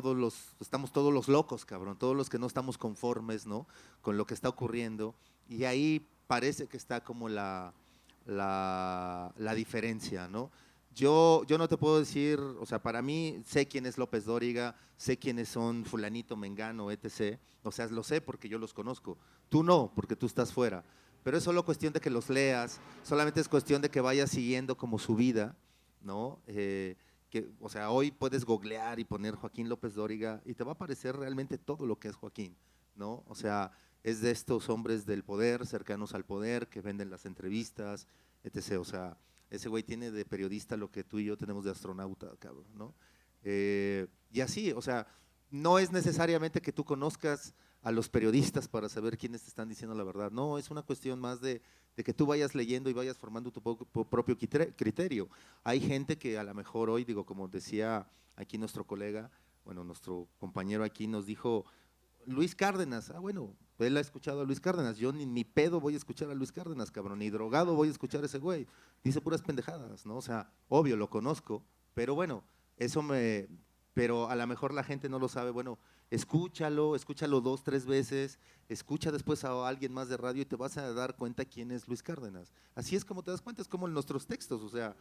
todos los locos, cabrón, todos los que no estamos conformes, ¿no? Con lo que está ocurriendo y ahí parece que está como la diferencia, ¿no? yo no te puedo decir, o sea, para mí sé quién es López Dóriga, sé quiénes son fulanito, mengano, etc. O sea, lo sé porque yo los conozco. Tú no, porque tú estás fuera. Pero es solo cuestión de que los leas, solamente es cuestión de que vayas siguiendo como su vida, ¿no? O sea, hoy puedes googlear y poner Joaquín López Dóriga y te va a aparecer realmente todo lo que es Joaquín, ¿no? O sea, es de estos hombres del poder, cercanos al poder, que venden las entrevistas, etc. O sea, ese güey tiene de periodista lo que tú y yo tenemos de astronauta, cabrón, ¿no? Y así, o sea, no es necesariamente que tú conozcas a los periodistas para saber quiénes te están diciendo la verdad. No, es una cuestión más de que tú vayas leyendo y vayas formando tu propio criterio. Hay gente que a lo mejor hoy, digo, como decía aquí nuestro colega, bueno, nuestro compañero aquí nos dijo, Luis Cárdenas, bueno, él ha escuchado a Luis Cárdenas, yo ni pedo voy a escuchar a Luis Cárdenas, cabrón, ni drogado voy a escuchar a ese güey, dice puras pendejadas, ¿no? O sea, obvio, lo conozco, pero bueno, pero a lo mejor la gente no lo sabe, bueno, escúchalo 2, 3 veces, escucha después a alguien más de radio y te vas a dar cuenta quién es Luis Cárdenas. Así es como te das cuenta, es como en nuestros textos, o sea,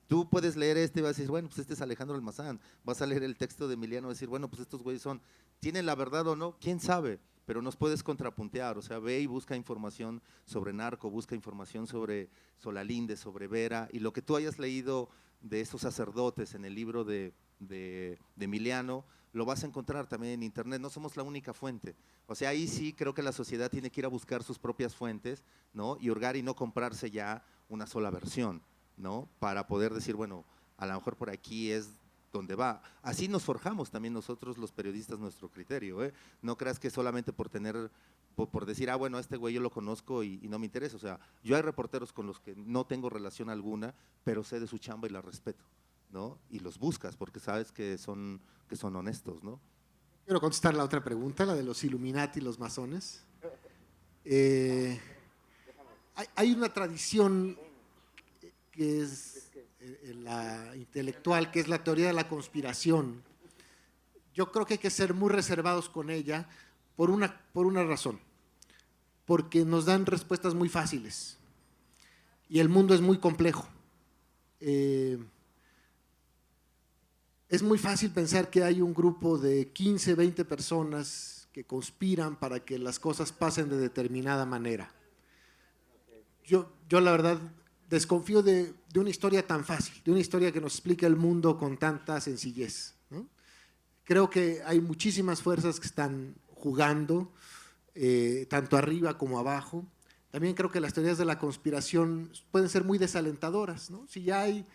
tú puedes leer y vas a decir, bueno, pues este es Alejandro Almazán, vas a leer el texto de Emiliano y decir, bueno, pues estos güeyes ¿tienen la verdad o no? ¿Quién sabe? Pero nos puedes contrapuntear, o sea, ve y busca información sobre Narco, busca información sobre Solalinde, sobre Vera, y lo que tú hayas leído de estos sacerdotes en el libro de Emiliano, lo vas a encontrar también en internet, no somos la única fuente. O sea, ahí sí creo que la sociedad tiene que ir a buscar sus propias fuentes, ¿no? Y hurgar y no comprarse ya una sola versión, ¿no? Para poder decir, bueno, a lo mejor por aquí es donde va. Así nos forjamos también nosotros los periodistas nuestro criterio, ¿eh? No creas que solamente por decir, bueno, este güey yo lo conozco y no me interesa. O sea, yo hay reporteros con los que no tengo relación alguna, pero sé de su chamba y la respeto, ¿no? Y los buscas porque sabes que son honestos, ¿no? Quiero contestar la otra pregunta, la de los Illuminati y los masones. Hay una tradición que es la intelectual, que es la teoría de la conspiración. Yo creo que hay que ser muy reservados con ella por una razón, porque nos dan respuestas muy fáciles y el mundo es muy complejo. Es muy fácil pensar que hay un grupo de 15, 20 personas que conspiran para que las cosas pasen de determinada manera. Yo la verdad desconfío de una historia tan fácil, de una historia que nos explica el mundo con tanta sencillez, ¿no? Creo que hay muchísimas fuerzas que están jugando, tanto arriba como abajo. También creo que las teorías de la conspiración pueden ser muy desalentadoras, ¿no? Si ya hay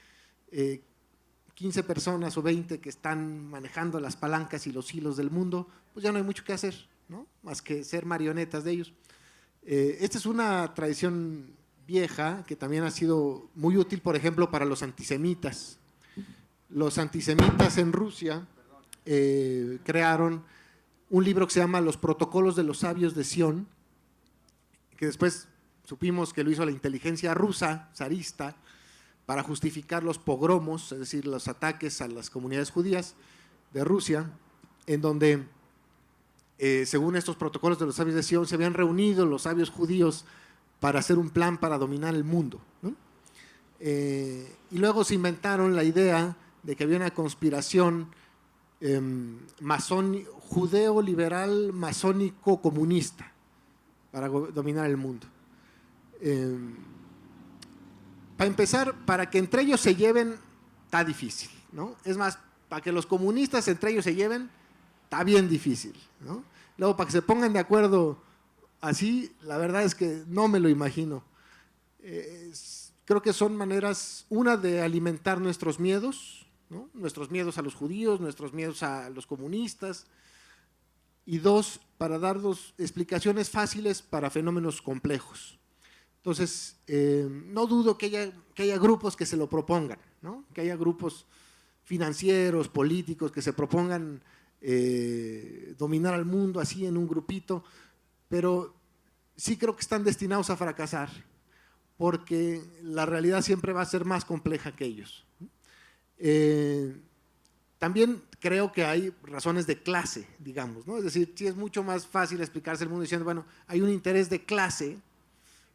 15 personas o 20 que están manejando las palancas y los hilos del mundo, pues ya no hay mucho que hacer, ¿no? Más que ser marionetas de ellos. Esta es una tradición vieja que también ha sido muy útil, por ejemplo, para los antisemitas. Los antisemitas en Rusia crearon un libro que se llama Los Protocolos de los Sabios de Sion, que después supimos que lo hizo la inteligencia rusa, zarista, para justificar los pogromos, es decir, los ataques a las comunidades judías de Rusia, en donde, según estos protocolos de los sabios de Sion, se habían reunido los sabios judíos para hacer un plan para dominar el mundo, ¿no? Y luego se inventaron la idea de que había una conspiración judeo-liberal masónico-comunista para dominar el mundo. Para empezar, para que entre ellos se lleven, está difícil, ¿no? Es más, para que los comunistas entre ellos se lleven, está bien difícil, ¿no? Luego, para que se pongan de acuerdo así, la verdad es que no me lo imagino. Creo que son maneras, una, de alimentar nuestros miedos, ¿no? Nuestros miedos a los judíos, nuestros miedos a los comunistas, y dos, para darnos explicaciones fáciles para fenómenos complejos. Entonces, no dudo que haya grupos que se lo propongan, ¿no? Que haya grupos financieros, políticos, que se propongan dominar al mundo así en un grupito, pero sí creo que están destinados a fracasar, porque la realidad siempre va a ser más compleja que ellos. También creo que hay razones de clase, digamos, ¿no? Es decir, sí es mucho más fácil explicarse el mundo diciendo, bueno, hay un interés de clase,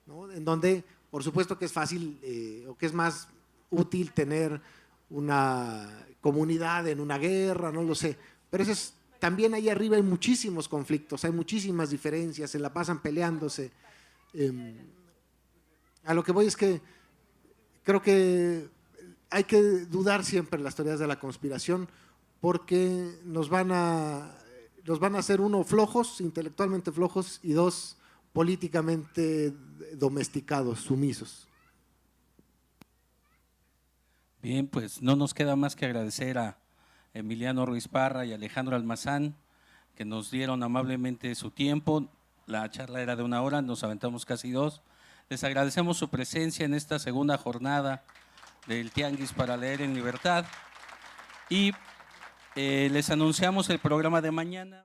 ¿no? En donde, por supuesto que es fácil o que es más útil tener una comunidad en una guerra, no lo sé. Pero también ahí arriba hay muchísimos conflictos, hay muchísimas diferencias, se la pasan peleándose. A lo que voy es que creo que hay que dudar siempre las teorías de la conspiración porque nos van a hacer, uno, flojos, intelectualmente flojos, y dos, políticamente domesticados, sumisos. Bien, pues no nos queda más que agradecer a Emiliano Ruiz Parra y Alejandro Almazán, que nos dieron amablemente su tiempo. La charla era de 1 hora, nos aventamos casi 2. Les agradecemos su presencia en esta segunda jornada del Tianguis para Leer en Libertad y les anunciamos el programa de mañana.